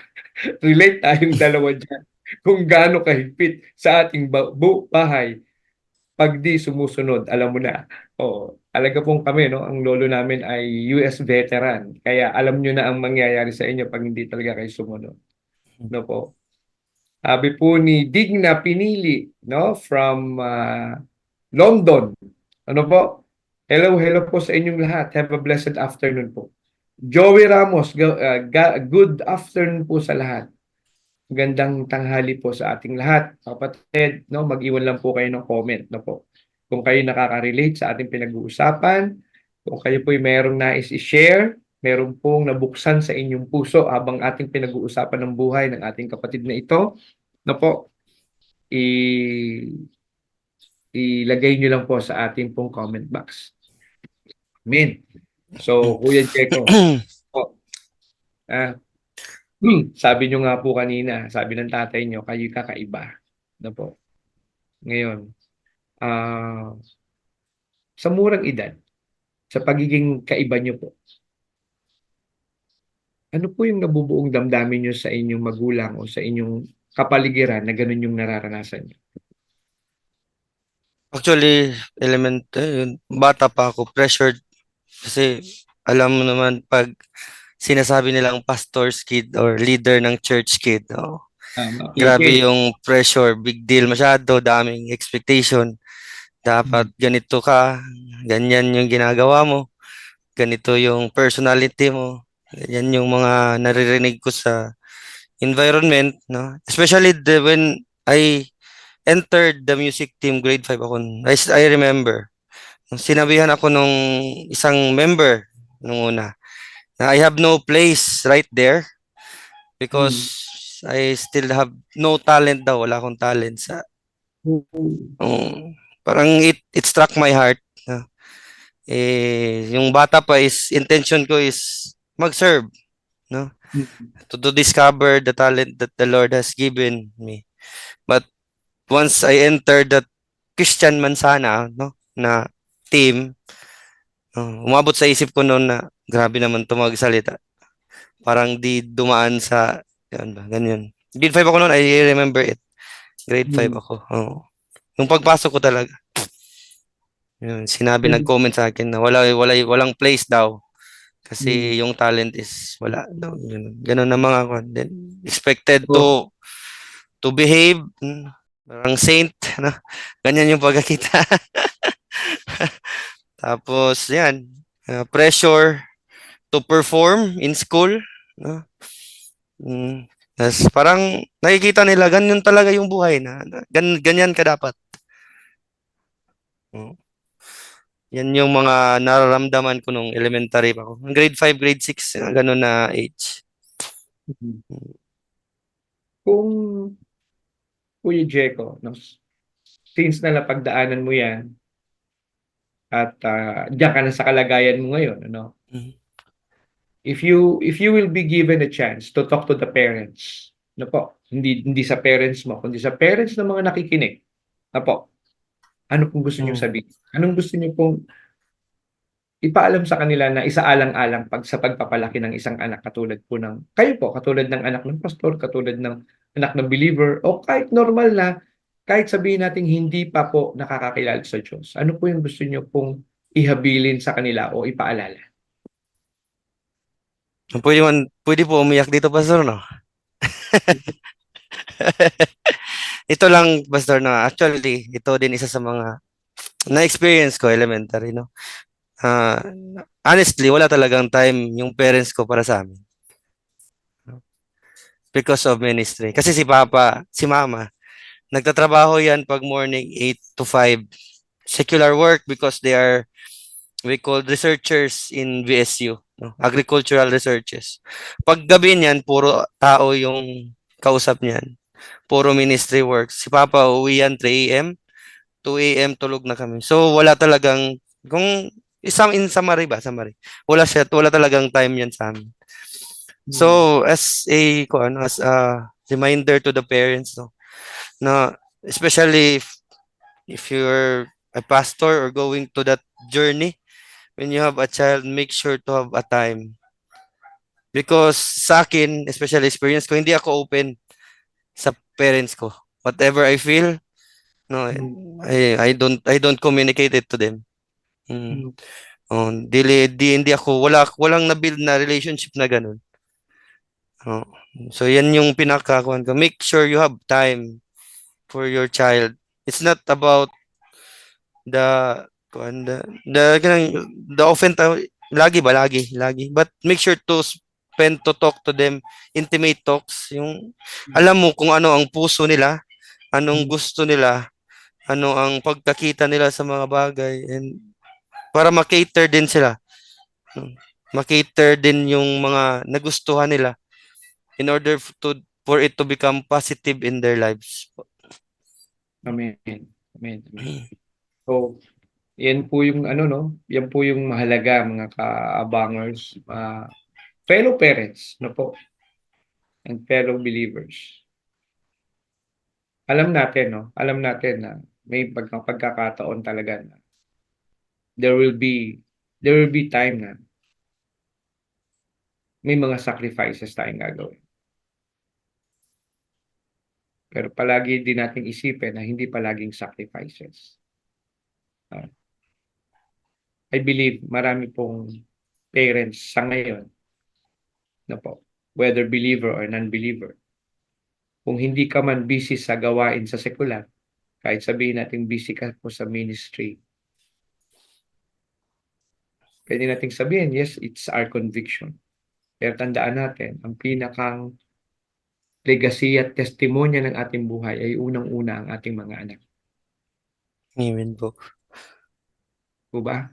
relate tayong dalawa dyan. Kung gaano kahigpit sa ating bahay pag di sumusunod, alam mo na. Oo, alaga pong kami, no? Ang lolo namin ay US veteran. Kaya alam nyo na ang mangyayari sa inyo pag hindi talaga kayo sumunod. No po. Sabi po ni Digna Pinili, no? From London. Ano po? Hello, hello po sa inyong lahat. Have a blessed afternoon po. Joey Ramos, good afternoon po sa lahat. Magandang tanghali po sa ating lahat. Kapatid, no, mag-iwan lang po kayo ng comment, no po. Kung kayo nakaka-relate sa ating pinag-uusapan, kung kayo po'y mayroong nais i-share, meron pong nabuksan sa inyong puso habang ating pinag-uusapan ng buhay ng ating kapatid na ito, no po, ilagay nyo lang po sa ating pong comment box. Amen. So, Kuya Jeko, po, ah, sabi nyo nga po kanina, sabi ng tatay nyo, kayo kakaiba. No po. Ngayon, ah, sa murang edad, sa pagiging kaiba nyo po, ano po yung nabubuong damdamin nyo sa inyong magulang o sa inyong kapaligiran na ganun yung nararanasan nyo? Actually, yun, bata pa ako, pressured kasi alam mo naman pag sinasabi nilang pastor's kid or leader ng church kid, oh, grabe PK. yung pressure, big deal masyado, daming expectation. Dapat Mm. ganito ka, ganyan yung ginagawa mo, ganito yung personality mo. Yan yung mga naririnig ko sa environment, no? Especially when I entered the music team, grade 5 ako. I remember, sinabihan ako nung isang member nung una na I have no place right there Mm. because I still have no talent daw. Wala akong talent sa parang it struck my heart. No? Yung bata pa is intention ko is mag-serve, no? Mm. To discover the talent that the Lord has given me. But once I entered that Christian Mansana, no, na team, umabot sa isip ko noon na grabe naman to magsalita. Parang di dumaan sa yan ba, ganyan. Grade 5 ako noon, I remember it. Grade 5 Mm. ako. Oh. Nung pagpasok ko talaga, yun, sinabi Mm. nag-comment sa akin na walang place daw Mm. kasi yung talent is wala daw. Ganun na mga kon. Then expected So, to behave, parang saint, no? Ganyan yung pagkakita. Tapos yan, pressure to perform in school, no? Tas parang nakikita nila ganyan talaga yung buhay na ganyan ka dapat. Oh. Yan yung mga nararamdaman ko nung elementary pa ako. Grade 5, grade 6, ganun na age. Mhm. Kung Kuya Jeko, no, since na napagdaanan mo yan at diyan ka na sa kalagayan mo ngayon, ano, Mhm. if you will be given a chance to talk to the parents, ano po, hindi sa parents mo, kundi sa parents ng mga nakikinig, ano po, ano pong gusto niyong Mm. sabihin? Anong gusto niyo pong ipaalam sa kanila na isaalang-alang sa pagpapalaki ng isang anak katulad po ng kayo po, katulad ng anak ng pastor, katulad ng anak ng believer, o kahit normal na, kahit sabihin natin hindi pa po nakakakilala sa Diyos. Ano po yung gusto niyo pong ihabilin sa kanila o ipaalala? Pwede po umiyak dito, Pastor, no? Ito lang, Pastor, na actually, ito din isa sa mga na-experience ko elementary, no? Ah, honestly, wala talagang time yung parents ko para sa amin, no? Because of ministry. Kasi si Mama, nagtatrabaho yan pag morning 8 to 5. Secular work because they are, we call researchers in VSU, no? Agricultural researchers. Pag gabi niyan, puro tao yung kausap niyan. Puro ministry work. Si Papa uwi yan 3 a.m., 2 a.m. tulog na kami. So wala talagang, kung isang in summary ba, summary. Wala talagang time yan sa amin. Hmm. So as a reminder to the parents, no, na especially if you're a pastor or going to that journey, when you have a child, make sure to have a time. Because sa akin, especially experience ko, hindi ako open sa parents ko. Whatever I feel, no, Hmm. I don't communicate it to them. Mm. Hmm. Oh, hindi ako, walang na-build na relationship na ganun. Oh. So yan yung pinakakuan ko. Make sure you have time for your child. It's not about the kuan the often lagi ba lagi, but make sure to spend to talk to them, intimate talks, yung alam mo kung ano ang puso nila, anong Hmm. gusto nila, ano ang pagkakita nila sa mga bagay, and para ma-cater din sila, no? Ma-cater din yung mga nagustuhan nila in order for it to become positive in their lives. Amen. Amen. Amen. So, yan po yung ano, no? Yan po yung mahalaga, mga ka-abangers, fellow parents, no po, and fellow believers. Alam natin, no? Alam natin na may pagkakataon talaga na there will be there will be time na may mga sacrifices tayong gagawin. Pero palagi din nating isipin na hindi palaging sacrifices. Ah, I believe marami pong parents sa ngayon, no po, whether believer or non-believer, kung hindi ka man busy sa gawain sa sekular, kahit sabihin natin busy ka po sa ministry, pwede nating sabihin, yes, it's our conviction. Pero tandaan natin, ang pinakang legacy at testimonya ng ating buhay ay unang-una ang ating mga anak. Amen po. Po ba?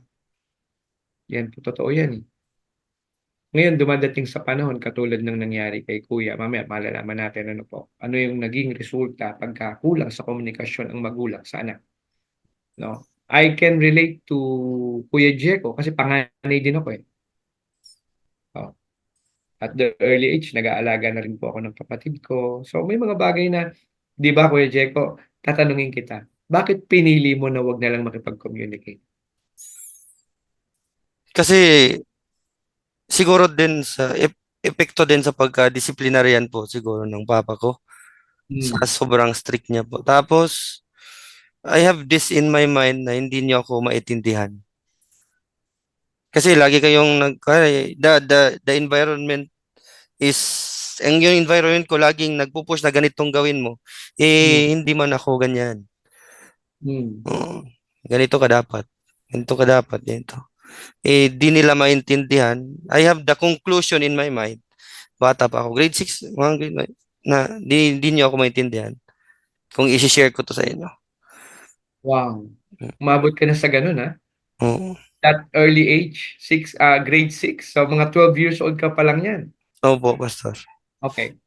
Yan po, totoo yan eh. Ngayon, dumadating sa panahon katulad ng nangyari kay Kuya, mamaya malalaman natin ano po, ano yung naging resulta pagka kulang sa komunikasyon ang magulang sa anak, no? I can relate to Kuya Jeko kasi panganay din ako eh. Oh, at the early age, nag-aalaga na rin po ako ng kapatid ko. So may mga bagay na, 'di ba Kuya Jeko, tatanungin kita, bakit pinili mo na wag na lang makipag-communicate? Kasi siguro din sa epekto din sa pagka-disciplinaryan po siguro ng papa ko sa Hmm. sobrang strict niya po. Tapos I have this in my mind na hindi niyo ako maintindihan. Kasi lagi kayong the environment is, ang yung environment ko laging nagpupush na ganitong gawin mo. Hmm. Hindi man ako ganyan. Hmm. Oo, ganito ka dapat. Ganito ka dapat, ganito. Di nila maintindihan. I have the conclusion in my mind. Bata pa ako. Grade 6, mga grade 9, na di niyo ako maintindihan kung i-share ko to sa inyo. Wow. Umabot ka na sa gano'n, Oo. That early age, grade 6. So, mga 12 years old ka pa lang yan. Opo, Pastor. Okay.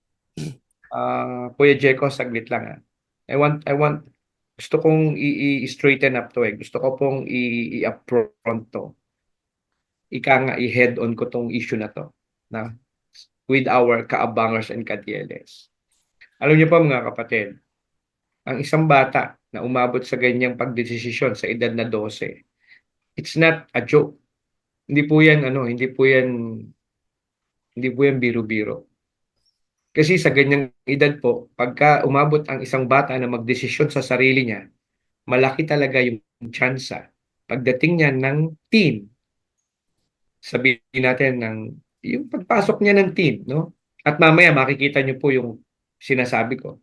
Kuya Jeko, saglit lang, I want, gusto kong i-straighten up 'to, Gusto ko pong i-upfront 'to. Ika nga, i-head on ko 'tong issue na 'to, na with our kaabangers and ka-DLS. Alam niyo po mga kapatid, ang isang bata na umabot sa ganyang pagdedesisyon sa edad na 12, it's not a joke. Hindi po yan biro-biro. Kasi sa ganyang edad po, pagka umabot ang isang bata na magdesisyon sa sarili niya, malaki talaga yung tsansa pagdating niya ng teen, sabihin natin yung pagpasok niya ng teen, no? At mamaya makikita niyo po yung sinasabi ko.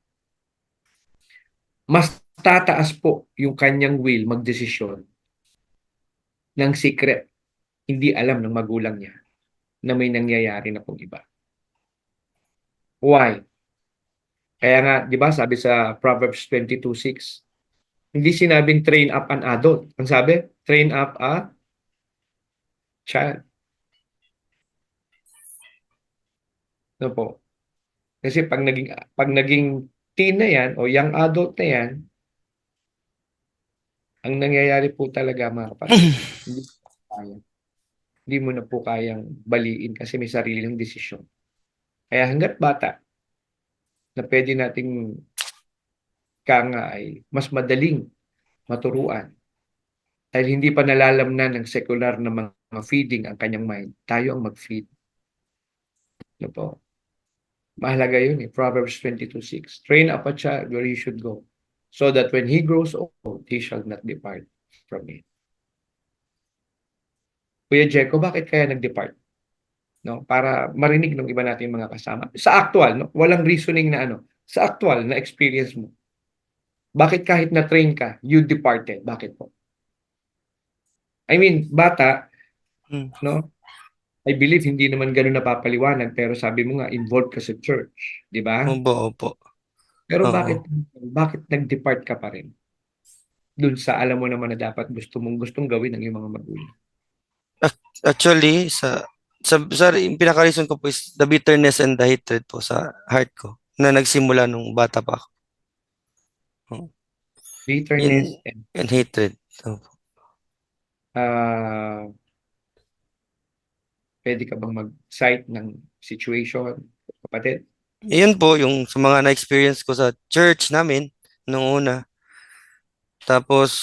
Mas tataas po yung kanyang will magdesisyon ng secret, hindi alam ng magulang niya na may nangyayari na pong iba. Why? Kaya nga, di ba, sabi sa Proverbs 22:6, hindi sinabing train up an adult. Ang sabi, train up a child. No po? Kasi pag naging teen na yan o young adult na yan, ang nangyayari po talaga mga kapatid, hindi mo kaya. Hindi mo na po kayang baliin kasi may sariling desisyon. Kaya hangga't bata na pwede nating nga ay mas madaling maturuan dahil hindi pa nalalamnan ng sekular na mga feeding ang kanyang mind. Tayo ang mag-feed. Ano po? Mahalaga yun Proverbs 22:6. Train up a child where he should go, so that when he grows old, he shall not depart from it. Kuya Jeko, bakit kaya nag-depart? No? Para marinig ng iba nating mga kasama. Sa actual, no? Walang reasoning na sa actual na experience mo. Bakit kahit na-train ka, you departed? Bakit po? I mean, bata, Hmm. no? I believe hindi naman gano'n napapaliwanag pero sabi mo nga involved ka sa church, 'di ba? Opo, opo. Pero Oo. bakit nag-depart ka pa rin dun sa alam mo naman na dapat gustong gawin ng iyong mga magulang? Actually, yung pinaka-reason ko po is the bitterness and the hatred po sa heart ko na nagsimula nung bata pa ako. Oo. Bitterness Yun, and and hatred. Opo. ah puwede ka bang mag-cite ng situation, kapatid? Yun po yung sa mga na-experience ko sa church namin nung una. Tapos,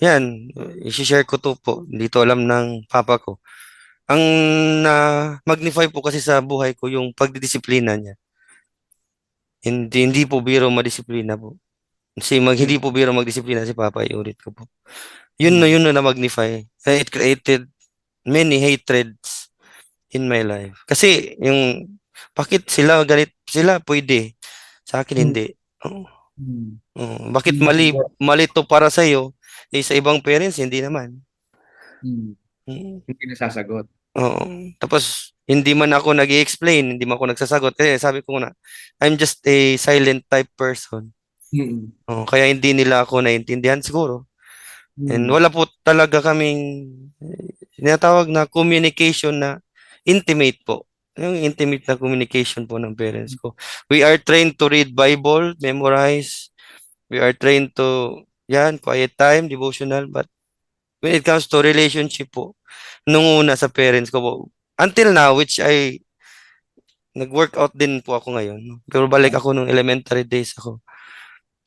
yan, i-share ko to po. Hindi to alam ng papa ko. Ang na-magnify po kasi sa buhay ko yung pagdidisiplina niya. Hindi po biro madisiplina po. Kasi Hmm, hindi po biro magdisiplina si papa, iulit ko po. hmm, Yun na magnify. It created many hatreds in my life. Kasi yung, bakit sila galit, sila pwede, sa akin hmm, hindi. Oo. hmm. Oo. Bakit Hindi nasagot. mali to para sa iyo, eh sa ibang parents hindi naman. Hmm, Mm. hindi nasasagot. Oo. Tapos hindi man ako nag-explain, hindi man ako nagsasagot kasi sabi ko na I'm just a silent type person. Mm, Oo, kaya hindi nila ako naintindihan siguro. And hmm, wala po talaga kaming tinatawag na communication na intimate po. Yung intimate na communication po ng parents ko. We are trained to read Bible, memorize. We are trained to, yan, quiet time, devotional. But when it comes to relationship po, nung una sa parents ko po, until now, which nag-workout din po ako ngayon. Pero balik ako nung elementary days ako.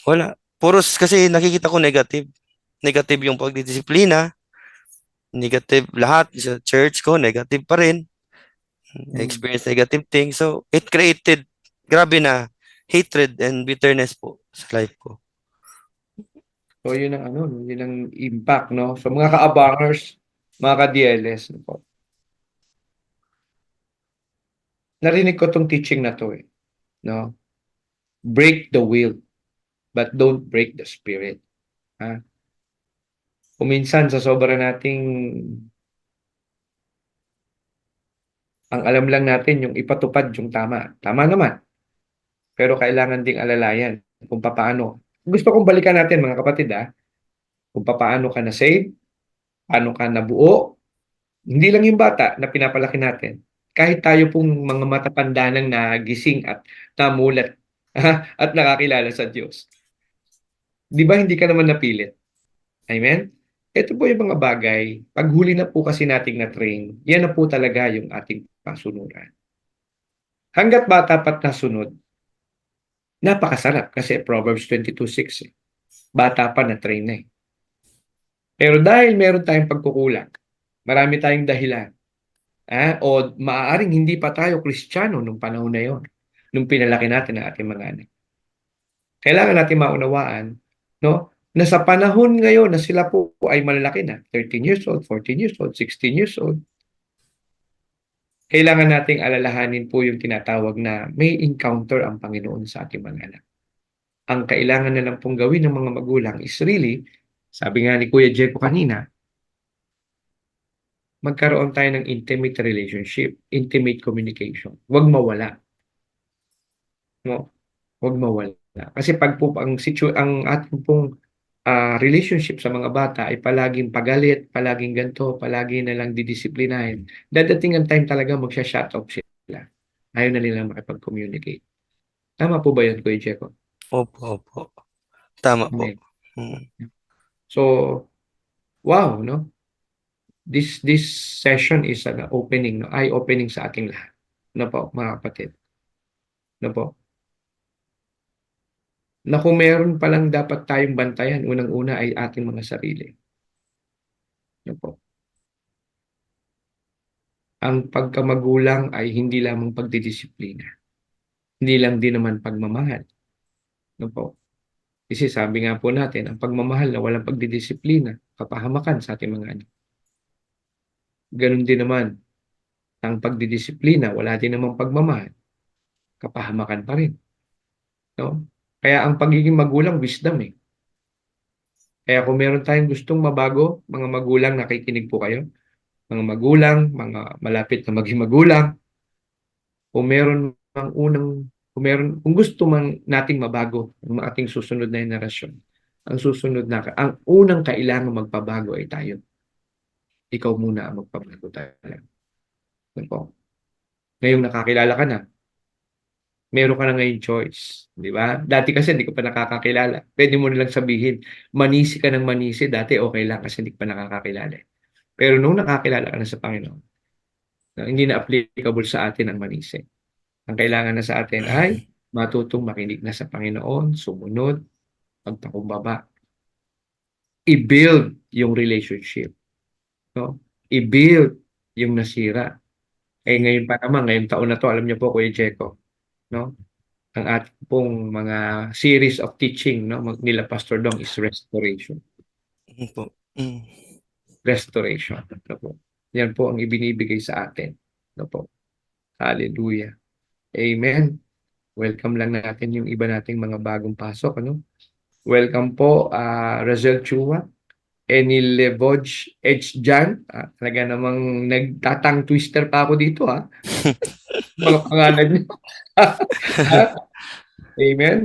Wala. Puros kasi nakikita ko negative. Negative yung pagdidisiplina, negative lahat sa church ko, negative pa rin. hmm. Experience negative things. So, it created, grabe na, hatred and bitterness po sa life ko. So yun ang yun ang impact, no? So mga ka-abangers, mga ka-DLS, no po. Narinig ko 'tong teaching na 'to, no? Break the will, but don't break the spirit, ha? Kung minsan sa sobra nating ang alam lang natin yung ipatupad yung tama. Tama naman, pero kailangan ding alalayan kung papaano. gusto kong balikan natin mga kapatid kung paano ka na-save, paano ka nabuo, hindi lang yung bata na pinapalaki natin. Kahit tayo pong mga matatanda nang nagising at namulat at nakakilala sa Diyos. Di ba hindi ka naman napilit? Amen? Ito po yung mga bagay, pag huli na po kasi nating na-train, yan na po talaga yung ating pasunuran. Hanggat bata pa't nasunod, napakasarap kasi Proverbs 22:6 bata pa na-train na. Pero dahil meron tayong pagkukulang, marami tayong dahilan, o maaaring hindi pa tayo Kristiyano nung panahon na yon, nung pinalaki natin ang ating mga anak. Kailangan natin maunawaan, no, na sa panahon ngayon na sila po ay malalaki na, 13 years old, 14 years old, 16 years old, kailangan nating alalahanin po yung tinatawag na may encounter ang Panginoon sa ating mga anak. Ang kailangan na lang pong gawin ng mga magulang is really, sabi nga ni Kuya Jepo kanina, magkaroon tayo ng intimate relationship, intimate communication. Huwag mawala. No? Huwag mawala. Kasi pag po ang ating pong relationship sa mga bata ay palaging pagalit, palaging ganito, palagi na lang didisiplinahin, dadating ang time talaga magsha-shut off sila. Ayaw na nila makipag-communicate. Tama po ba yun, Kuya Jepo? Opo, opo. Tama po. Amen. Mm. So, wow, no? This session is an opening, no? Eye-opening sa ating lahat. No po, mga kapatid. No po. Na kung meron palang dapat tayong bantayan, unang-una ay ating mga sarili. No po. Ang pagkamagulang ay hindi lamang pagdidisiplina. Hindi lang din naman pagmamahal. No po. Kasi sabi nga po natin, ang pagmamahal na walang pagdidisiplina, kapahamakan sa ating mga anak. Ganon din naman, ang pagdidisiplina, wala din namang pagmamahal, kapahamakan pa rin. No? Kaya ang pagiging magulang, wisdom eh. Kaya kung meron tayong gustong mabago, mga magulang, nakikinig po kayo. Mga magulang, mga malapit na maging magulang, kung meron ang kung gusto man nating mabago ang ating susunod na henerasyon, ang unang kailangan magpabago ay tayo. Ikaw muna ang magpabago talaga. Ano po? Ngayong nakakilala ka na, meron ka na ngayong choice. Di ba? Dati kasi hindi ko pa nakakakilala. Pwede mo nilang sabihin, manisi ka ng manisi. Dati okay lang kasi hindi ko pa nakakakilala. Pero nung nakakilala ka na sa Panginoon, hindi na applicable sa atin ang manisi. Ang kailangan na sa atin ay matutong makinig na sa Panginoon, sumunod, magpakumbaba. I-build yung relationship. No? I-build yung nasira. Ngayon pa naman, ngayong taon na to, alam niyo po, Kuya Jeco, no? Ang ating pong mga series of teaching, no, nila Pastor Dong is restoration. Opo. Mm. Restoration. No po. Yan po ang ibinibigay sa atin. No po. Hallelujah. Amen. Welcome lang natin yung iba nating mga bagong pasok. Ano? Welcome po, Razel Chua, Enil Levoj H. Jan. Talaga namang nagtatang twister pa ako dito. Mga pangalan niyo. Amen.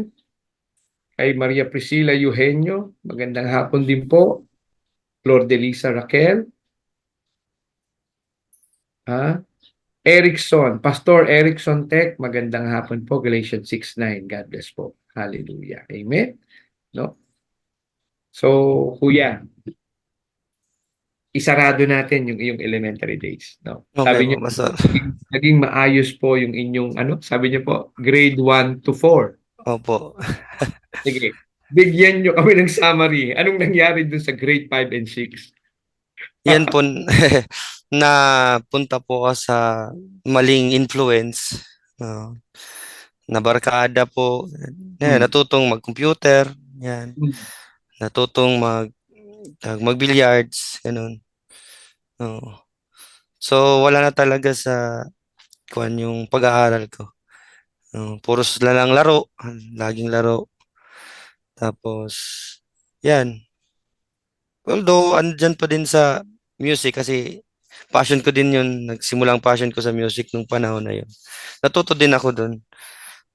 Kay Maria Priscilla Eugenio, magandang hapon din po. Flor de Lisa Raquel. Erickson, Pastor Erickson Tech, magandang hapon po. Galatians 6:9. God bless po. Hallelujah. Amen. No? So, kuya, isarado natin yung iyong elementary days. No? Okay Sabi po, niyo, Pastor. naging maayos po yung inyong, sabi niyo po, grade 1 to 4. Opo. Sige, bigyan niyo kami ng summary. Anong nangyari dun sa grade 5 and 6? Yan po, napunta po ka sa maling influence. Na barkada po. Yan, Hmm. natutong mag-computer. Yan. Natutong mag-billiards. Ganun. Oo. So, wala na talaga sa yung pag-aaral ko. Puros na lang laro. Laging laro. Tapos, yan. Although, andyan pa din sa music kasi passion ko din yun. Nagsimulang passion ko sa music nung panahon na yun. Natuto din ako dun.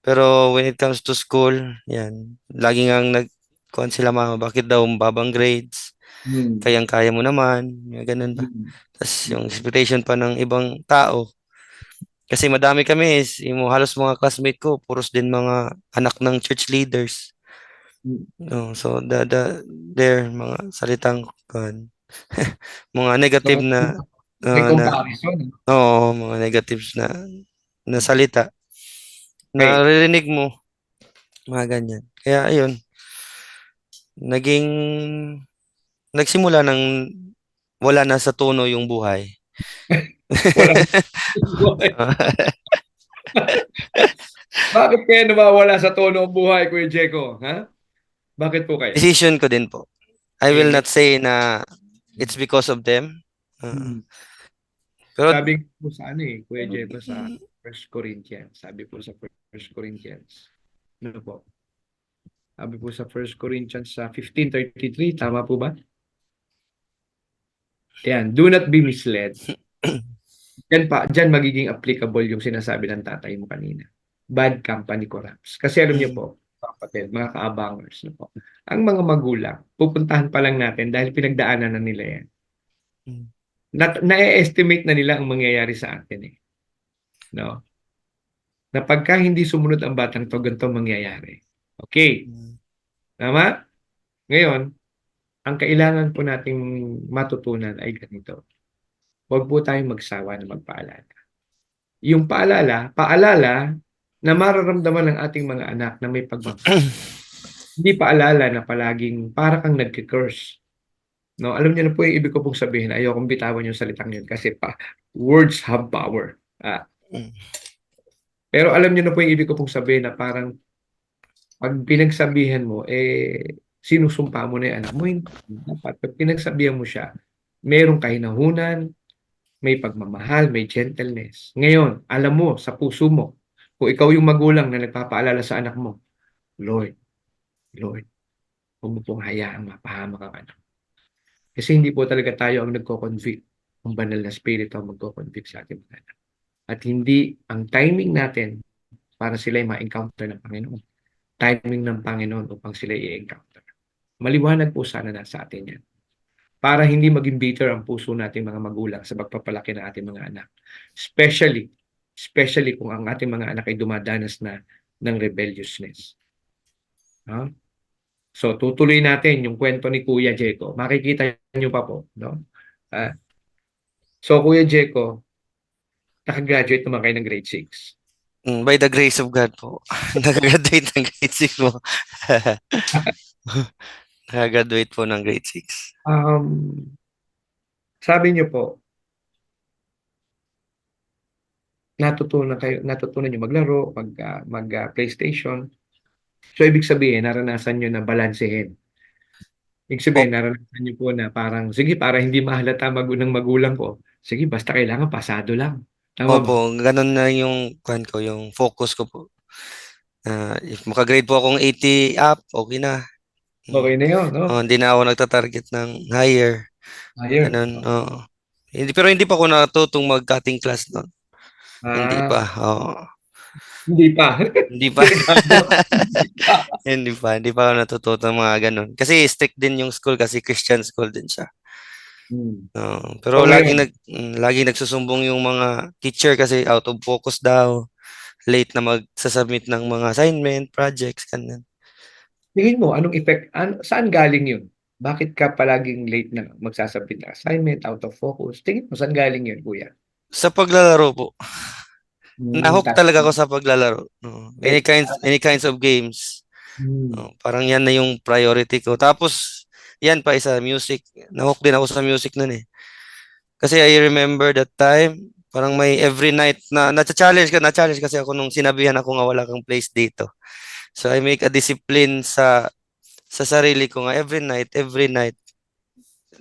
Pero when it comes to school, yan. Laging ang kuan sila mama, bakit daw babang grades? Hmm. Kayang-kaya mo naman, yung ganun ba? Hmm. Tas yung expectation pa ng ibang tao. Kasi madami kami, yung halos mga classmate ko, puros din mga anak ng church leaders. Hmm. No, so there mga salitang kuan, mga negative So, na may na comparison. oo, mga negatives na salita. Okay. Naririnig mo, mga ganyan. Kaya ayun, naging nagsimula ng wala na sa tono yung buhay. Wala. Bakit kaya nawawala sa tono ang buhay, Kuya Jeko? Ha? Bakit po kaya? Decision ko din po. I will Eh, not say na it's because of them. hmm. Pero Sabi po sa ano Kuya Jeko sa First Corinthians. Sabi po sa First Corinthians. Ano po? Sabi po sa First Corinthians sa 15:33, tama po ba? Yan, do not be misled. Diyan magiging applicable yung sinasabi ng tatay mo kanina. Bad company corrupts. Kasi alam niyo po, kapatid, mga kaabangers, no po, ang mga magulang, pupuntahan pa lang natin dahil pinagdaanan na nila yan. Na-estimate na nila ang mangyayari sa atin eh. No? Na pagka hindi sumunod ang batang to, ganito mangyayari. Okay. Tama? Ngayon, ang kailangan po nating matutunan ay ganito. Huwag po tayong magsawa na magpaalala. Yung paalala na mararamdaman ng ating mga anak na may pagmamahal. Hindi paalala na palaging para kang nagki-curse. No, alam niyo na po yung ibig ko pong sabihin. Ayokong bitawan yung salitang yun kasi words have power. Pero alam niyo na po yung ibig ko pong sabihin na parang pag pinagsabihan mo, sinusumpa mo na yung anak mo. Hindi. Dapat pag pinagsabihan mo siya, merong kahinahunan, may pagmamahal, may gentleness. Ngayon, alam mo sa puso mo, kung ikaw yung magulang na nagpapaalala sa anak mo, Lord, Lord, huwag mo pong hayaang mapahamak ang anak. Kasi hindi po talaga tayo ang nagko-convict. Ang banal na spirit ang magko-convict sa ating mga anak. At hindi ang timing natin para sila ay ma-encounter ng Panginoon. Timing ng Panginoon upang sila i-encounter. Maliwanag po sana na sa atin yan. Para hindi maging bitter ang puso nating mga magulang sa pagpapalaki ng ating mga anak. Especially kung ang ating mga anak ay dumadanas na ng rebelliousness. No? So tutuloy natin yung kwento ni Kuya Jeko. Makikita niyo pa po, no? So Kuya Jeko, nakagraduate naman kayo ng grade 6. By the grace of God po, nakagraduate ng grade 6 po. Nakagraduate po ng grade 6. Sabi niyo po, natutunan niyo maglaro, mag PlayStation. So ibig sabihin, naranasan niyo na balansehin. Ibig sabihin, Opo, naranasan niyo po na parang, sige, para hindi mahalata ng magulang ko, sige, basta kailangan pasado lang. Tama ba? opo, ganun na yung kwan ko, yung focus ko po. If makagrade po akong 80 up, okay na. Okay na yun, no? Hindi na ako nagta-target ng higher. Ayun. Ganun, oo. Pero hindi pa ako natutong mag-cutting class noon. Hindi pa, Ah, oo. hindi pa. Hindi pa. Delikado. Hindi pa. Hindi pa ako natututo ng mga ganun. Kasi strict din yung school kasi Christian school din siya. Hmm. Pero So ngayon, laging nagsusumbong yung mga teacher kasi out of focus daw, late na magsasubmit ng mga assignment, projects, ganun. tingin mo, anong effect, saan galing yun? Bakit ka palaging late na magsasabit ng assignment, out of focus? Tingin mo, saan galing yun, kuya? Sa paglalaro po, Hmm, nahook talaga ako sa paglalaro. okay. Any kinds of games. Hmm. Parang yan na yung priority ko. Tapos, yan pa isa, music. Nahook din ako sa music nun eh. Kasi I remember that time, parang may every night na-challenge kasi ako nung sinabihan ako nga wala kang place dito. So I make a discipline sa sarili ko nga every night,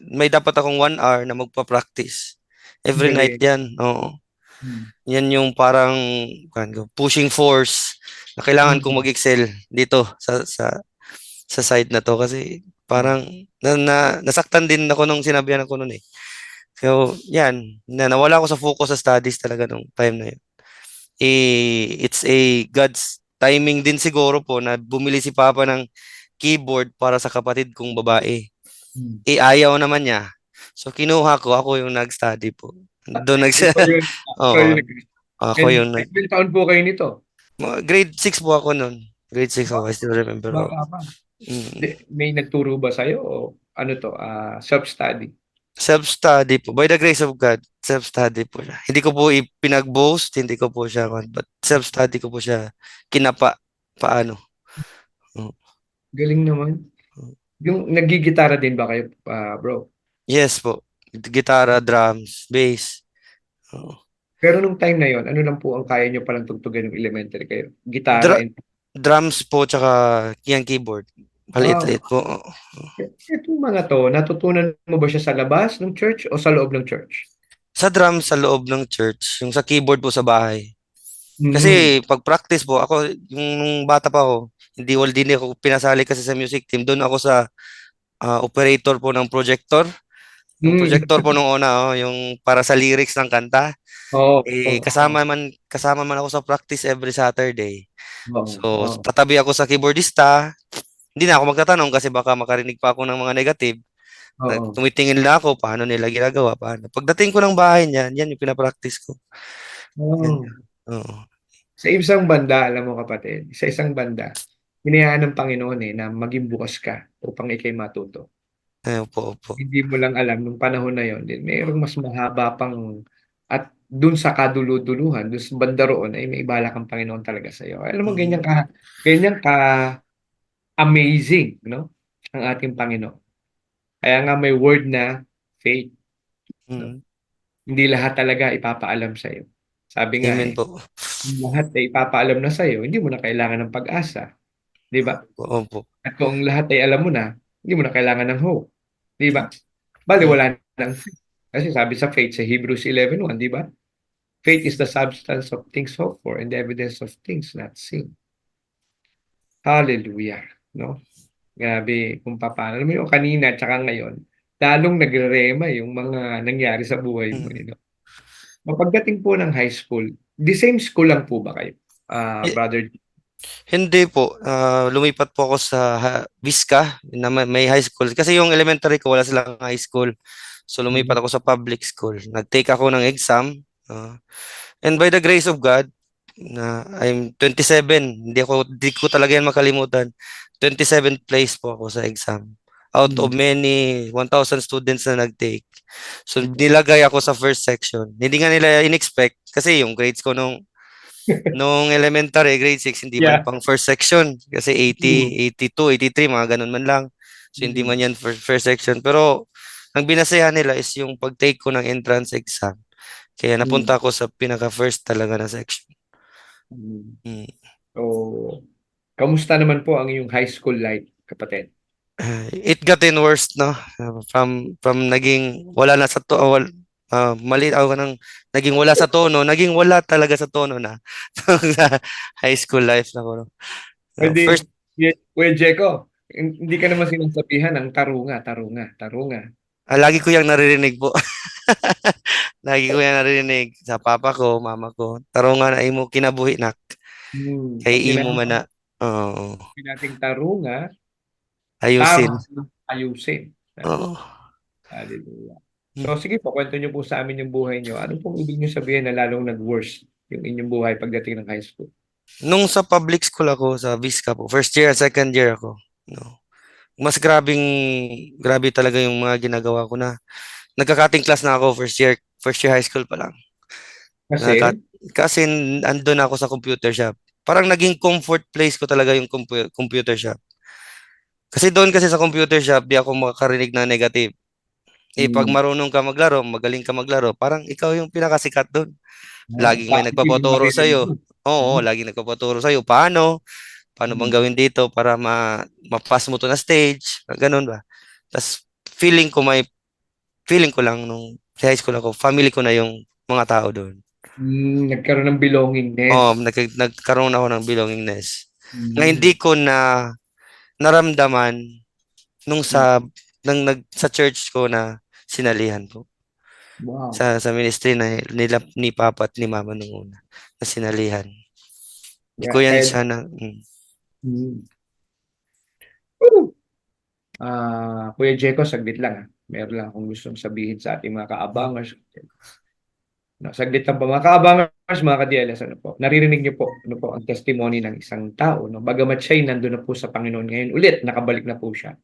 may dapat akong 1 hour na magpa-practice. Every night Galing. yan, oo. Hmm. Yan yung parang pushing force na kailangan kong Hmm. mag-excel dito sa side na to kasi Hmm. parang nasaktan din ako nung sinabihan ako noon eh. So, yan, nawala ako sa focus sa studies talaga nung time na yun. It's a God's timing din siguro po na bumili si Papa ng keyboard para sa kapatid kong babae. Hmm. Ayaw naman niya. So kinuha ko, ako yung nag-study po. Doon nag Ikaw yun. Ikaw Oo, yun. ako And yung ilang taon po kayo nito? grade 6 po ako noon. Grade 6 ako, I Wow, still remember. Oh. bata pa. Mm. May nagturo ba sa'yo o ano to, self-study? Self-study po. By the grace of God, self-study po siya. Hindi ko po ipinag-boast, hindi ko po siya, but self-study ko po siya kinapa, paano. Mm. Galing naman. Yung nagigitara din ba kayo, bro? Yes po. Gitara, drums, bass. Oo. Pero nung time na yon, ano lang po ang kaya nyo palang tugtugan ng elementary kayo? Gitara Dra- and drums po, tsaka yung keyboard. wow. Maliit-liit po. Oo. Itong mga to, natutunan mo ba siya sa labas ng church o sa loob ng church? Sa drums sa loob ng church, yung sa keyboard po sa bahay. Mm. Kasi pag practice po, ako, yung nung bata pa ako, hindi ako pinasali kasi sa music team. Doon ako sa operator po ng projector. Yung Mm. projector po nung una, yung para sa lyrics ng kanta. Oo. Kasama man ako sa practice every Saturday. Oo. So, Oo. tatabi ako sa keyboardista. Hindi na ako magtatanong kasi baka makarinig pa ako ng mga negative. Oo. Tumitingin lang ako paano nila ginagawa, paano. Pagdating ko ng bahay niyan, yan yung pinapractice ko. Yan. Oo. Oo. Sa isang banda, alam mo kapatid, sa isang banda, hinayaan ng Panginoon na maging bukas ka upang ikay matuto. Ayun po, opo. Hindi mo lang alam nung panahon na yon din mayroong mas mahaba pang at dun sa kaduluduluhan, dun sa banda roon ay may balak ang Panginoon talaga sa iyo. Alam mo Mm. ganyan ka amazing, no? Ang ating Panginoon. Kaya nga may word na faith, no? Mm. Hindi lahat talaga ipapaalam sa iyo. Sabi nga Amen po. kung lahat ay ipapaalam na sa iyo, hindi mo na kailangan ng pag-asa, 'di ba? Opo. At kung lahat ay alam mo na, hindi mo na kailangan ng hope, 'di ba? Bale Mm. wala nang faith. Kasi sabi sa faith sa Hebrews 11:1, 'di ba? Faith is the substance of things hoped for and the evidence of things not seen. Hallelujah, no? Grabe kung papaano. Alam mo yung kanina tsaka ngayon, lalong nagre-rema yung mga nangyari sa buhay mo, Mm. no? Pagdating po ng high school, the same school lang po ba kayo, Y- brother? Hindi po. Lumipat po ako sa Vizca na may high school. Kasi yung elementary ko, wala silang high school. So lumipat Mhm. ako sa public school. Nag-take ako ng exam. And by the grace of God, I'm 27. Hindi ko talaga yan makalimutan. 27th place po ako sa exam. Out of Mm. many 1,000 students na nag-take. So nilagay ako sa first section. Hindi nga nila in-expect kasi yung grades ko nung elementary, grade 6 hindi man Yeah. pang first section. Kasi Mm. 80, 82, 83, mga ganun man lang. So hindi man Mm. yan first section. Pero ang binasehan nila is yung pag-take ko ng entrance exam. Kaya Mm. napunta ako sa pinaka-first talaga na section. Mm. Mm. So, kamusta naman po ang iyong high school life, kapatid? It gotten worse, no? From naging wala na sa to, mali ako nang naging wala sa tono, naging wala talaga sa tono na sa high school life na ko. No? Pwede, First, Kuya Jeko, hindi ka naman sinasabihan ng tarunga, tarunga, tarunga. lagi ko yung naririnig po. Lagi ko yung naririnig sa papa ko, mama ko. Taro nga na imo kinabuhi nak. Kay Pag imo sinabi man na. Oo. nating tarunga, Ayusin. tama ayusin. Oo. Hallelujah. Hmm. So sige po, kwento niyo po sa amin yung buhay niyo. Ano pong ibig niyo sabihin na lalong nag-worse yung inyong buhay pagdating ng high school? Nung sa public school ako, sa Vizca po, first year, second year ako. No. Mas grabe talaga yung mga ginagawa ko na. Nagka-cutting class na ako first year high school pa lang. Nagka, Kasi, kasi andun ako sa computer shop. Parang naging comfort place ko talaga yung computer shop. Kasi doon kasi sa computer shop, di ako makakarinig ng negative. Pag mm, marunong ka maglaro, magaling ka maglaro, parang ikaw yung pinakasikat doon. Laging may positive yung nagpapaturo maririnig sa'yo. mo. Oo, Mm, laging nagpapaturo sa'yo. Paano bang mm, gawin dito para ma-pass mo to na stage? Ganun ba? Tas feeling ko lang nung sa high school ako, family ko na yung mga tao doon. nagkaroon ng belongingness. Nagkaroon ako ng belongingness na hindi Mm, ko na naramdaman nung mm, sa church ko na sinalihan ko. wow. Sa ministry na ni Papa at ni Mama nung una na sinalihan. Hindi ko yan Kaya, siya na mm. Kuya Jeco, saglit lang. Meron lang akong gustong sabihin sa ating mga kaabangers. No, saglit lang po mga kaabangers, mga ka-DLS, ano po. Naririnig niyo po, ano po, ang testimony ng isang tao, no? Bagamat siya'y nandun na po sa Panginoon ngayon ulit, nakabalik na po siya.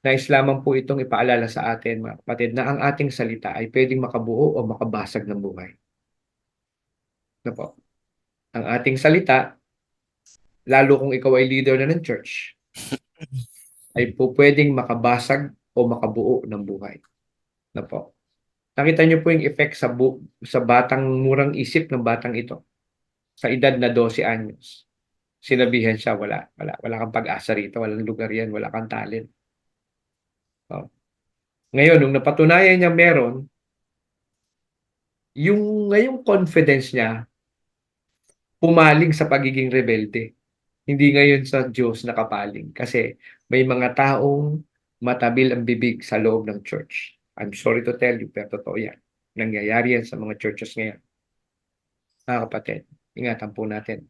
Nais lamang po itong ipaalala sa atin, mga kapatid, na ang ating salita ay pwedeng makabuo o makabasag ng buhay. Ano po? Ang ating salita, lalo kung ikaw ay leader na ng church, ay po pwedeng makabasag o makabuo ng buhay. Ano po? Nakita niyo po yung effect sa batang murang isip ng batang ito sa edad na 12 anyos. Sinabihan siya, wala kang pag-asa rito, walang lugar yan, wala kang talent. Oh. Ngayon, nung napatunayan niya meron, yung ngayong confidence niya, pumaling sa pagiging rebelde. Hindi ngayon sa Diyos nakapaling. Kasi may mga taong matabil ang bibig sa loob ng church. I'm sorry to tell you, pero totoo yan. Nangyayari yan sa mga churches ngayon. Mga kapatid, ingatan po natin.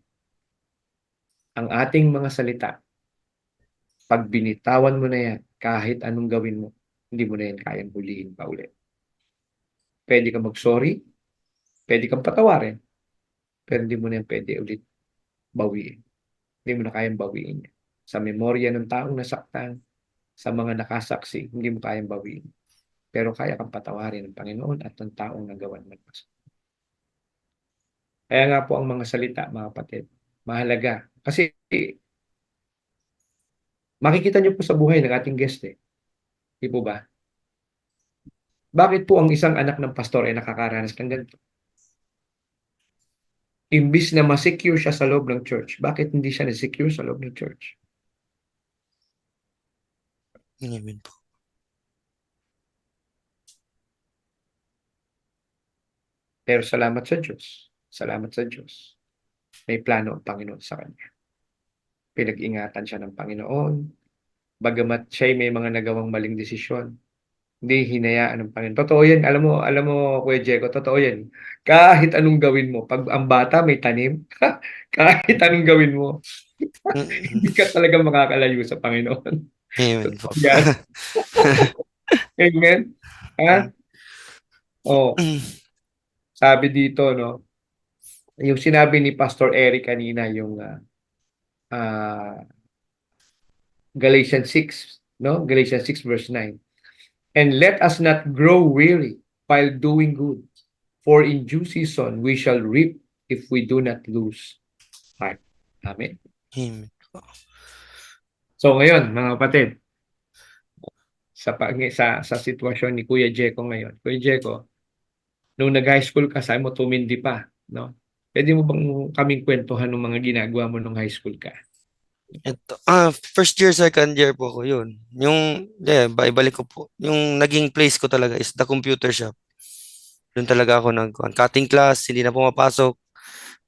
Ang ating mga salita, pag binitawan mo na yan, kahit anong gawin mo, hindi mo na yan kayang hulihin pa ulit. Pwede kang mag-sorry, pwede kang patawarin, pero hindi mo na yan pwede ulit bawiin. Hindi mo na kayang bawiin yan. Sa memorya ng taong nasaktan, sa mga nakasaksi, hindi mo kayang bawiin. Pero kaya kang patawarin ng Panginoon at ng taong nagawan ng masama. Kaya nga po ang mga salita, mga kapatid, mahalaga. Kasi makikita niyo po sa buhay ng ating guest eh. Di po ba? Bakit po ang isang anak ng pastor ay nakakaranas ng ganito? Imbis na ma-secure siya sa loob ng church, bakit hindi siya na-secure sa loob ng church? Amen po. Pero salamat sa Diyos. Salamat sa Diyos. May plano ang Panginoon sa kanya. Pinag-ingatan siya ng Panginoon. Bagamat siya may mga nagawang maling desisyon, hindi hinayaan ng Panginoon. Totoo yan. Alam mo, Kuya Diego, totoo yan. Kahit anong gawin mo, pag ang bata may tanim, kahit anong gawin mo, hindi ka talaga makakalayo sa Panginoon. Amen po. Totoo yan. Amen? Ha? Oh, sabi dito, no? Yung sinabi ni Pastor Eric kanina, yung ah, Galatians 6, no? Galatians 6 verse 9. And let us not grow weary while doing good, for in due season we shall reap if we do not lose heart. Amen. Amen. So ngayon, mga kapatid, sa sitwasyon ni Kuya Jeco ngayon. Kuya Jeco, nung nag-high school ka, sabi mo tumindi pa, no? Pwede mo bang kaming kwentuhan ng mga ginagawa mo nung high school ka? First year, second year po ko yun. Ibalik ko po. Yung naging place ko talaga is the computer shop. Doon talaga ako cutting class, hindi na pumapasok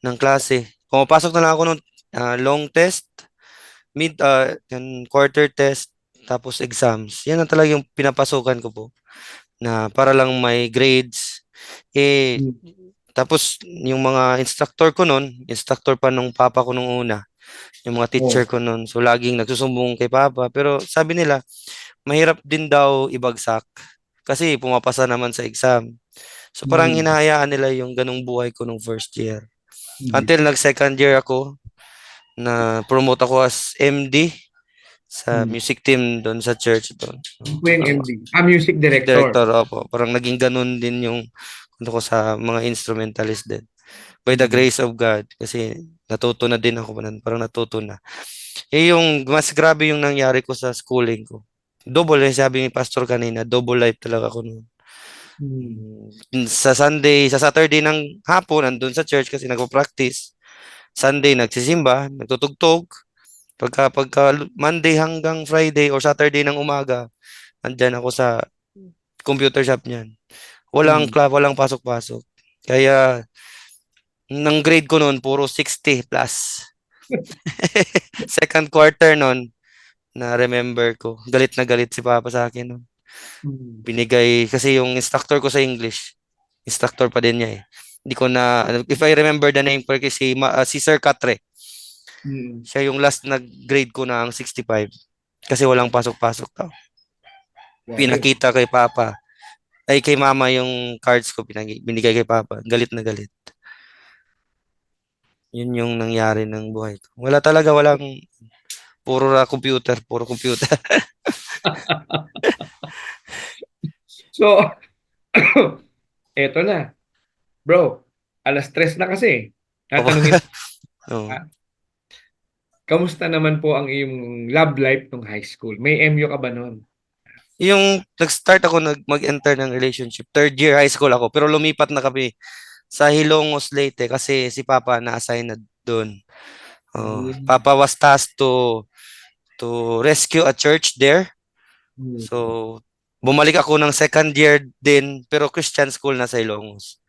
ng klase. Pumapasok na lang ako nung long test, quarter test, tapos exams. Yan na talaga yung pinapasukan ko po na para lang may grades. Hmm. Tapos yung mga instructor ko noon, instructor pa nung papa ko nung una, yung mga teacher Oh. ko noon. So laging nagsusumbong kay papa. Pero sabi nila, mahirap din daw ibagsak kasi pumapasa naman sa exam. So parang Hmm. hinahayaan nila yung ganung buhay ko nung first year. Hmm. Until nag-second year ako, na promote ako as MD sa Hmm. music team doon sa church doon. Ano po yung MD? Music Music director. director ako. Parang naging ganun din yung ano ko sa mga instrumentalist din. By the Hmm. grace of God. Kasi natuto na din ako nun. Parang natuto na. Yung mas grabe yung nangyari ko sa schooling ko. Double, yung sabi ni Pastor kanina, double life talaga ako noon. Hmm. Sa Saturday ng hapon, andun sa church kasi nagpo-practice. Sunday, nagsisimba, nagtutugtog. Pagka Monday hanggang Friday or Saturday ng umaga, andyan ako sa computer shop niyan. Hmm. Walang pasok-pasok. Kaya, ng grade ko noon, puro 60 plus. Second quarter noon, na-remember ko. Galit na galit si Papa sa akin noon. Hmm. Binigay, kasi yung instructor ko sa English, instructor pa din niya eh. Hindi ko na, if I remember the name correctly, si Sir Catre. Hmm. Siya yung last na grade ko na ang 65. kasi walang pasok-pasok daw. Grabe. Pinakita kay Papa, ay kay Mama yung cards ko binigay kay Papa. Galit na galit. Yun yung nangyari ng buhay ko. Wala talaga, walang puro na computer, puro computer. So, eto na. Bro, alas 3 na kasi. Opo. Tatanungin, Oo. ah, kamusta naman po ang iyong love life nung high school? May MU ka ba noon? Yung nag-start ako mag-enter ng relationship. Third year high school ako, pero lumipat na kami sa Hilongos Leyte kasi si Papa na-assign na doon. Oh, Mm. Papa was tasked to rescue a church there. Mm. So, bumalik ako ng second year din, pero Christian school na sa Ilongos.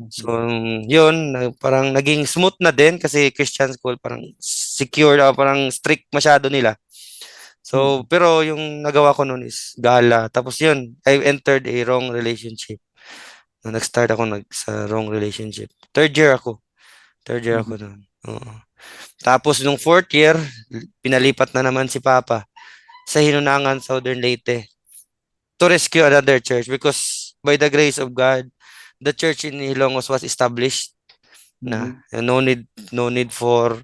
So, Okay. yun, parang naging smooth na din kasi Christian school, parang secure, parang strict masyado nila. So, Mm. pero yung nagawa ko noon is gala. Tapos yun, I entered a wrong relationship. Nag-start ako sa wrong relationship. Third year ako. Third year Mm. ako noon. Oo. Tapos nung fourth year, pinalipat na naman si Papa sa Hinunangan, Southern Leyte to rescue another church because by the grace of God, the church in Ilongos was established na. Mm. No need for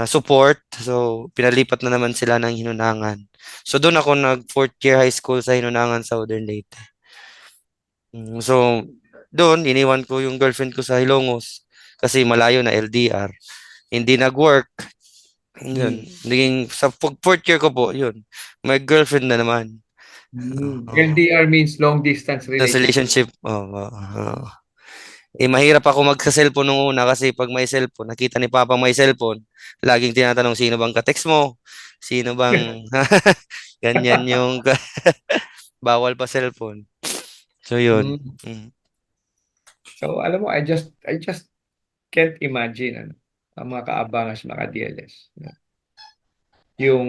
support. So, pinalipat na naman sila ng Hinunangan. So, doon ako nag fourth year high school sa Hinunangan, Southern Leyte. So, doon, iniwan ko yung girlfriend ko sa Ilongos kasi malayo na LDR. Hindi nag-work. Yun. Mm. Sa fourth year ko po, yun. May girlfriend na naman. Mm. Oo. LDR means long distance Sa relationship. relationship. Mahirap ako magsa-cellphone nung una kasi pag may cellphone, nakita ni Papa may cellphone, laging tinatanong, sino bang ka-text mo? Sino bang, ganyan yung, bawal pa cellphone. So, yun. Mm. Mm. So, alam mo, I just can't imagine ang mga kaabangas, mga DLS. Yung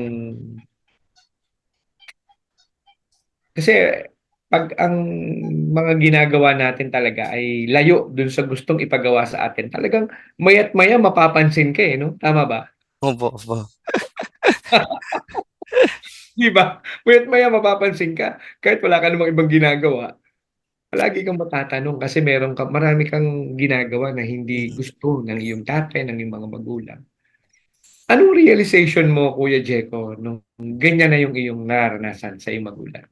kasi pag ang mga ginagawa natin talaga ay layo dun sa gustong ipagawa sa atin, talagang maya't maya mapapansin ka eh, no? Tama ba? Opo, opo. 'Di ba? Maya't maya mapapansin ka kahit wala ka namang ibang ginagawa. Palagi kang matatanong kasi marami kang ginagawa na hindi Mm. gusto ng iyong tatay, ng iyong mga magulang. Anong realization mo, Kuya Jeko, nung ganyan na yung iyong nararanasan sa iyong magulang?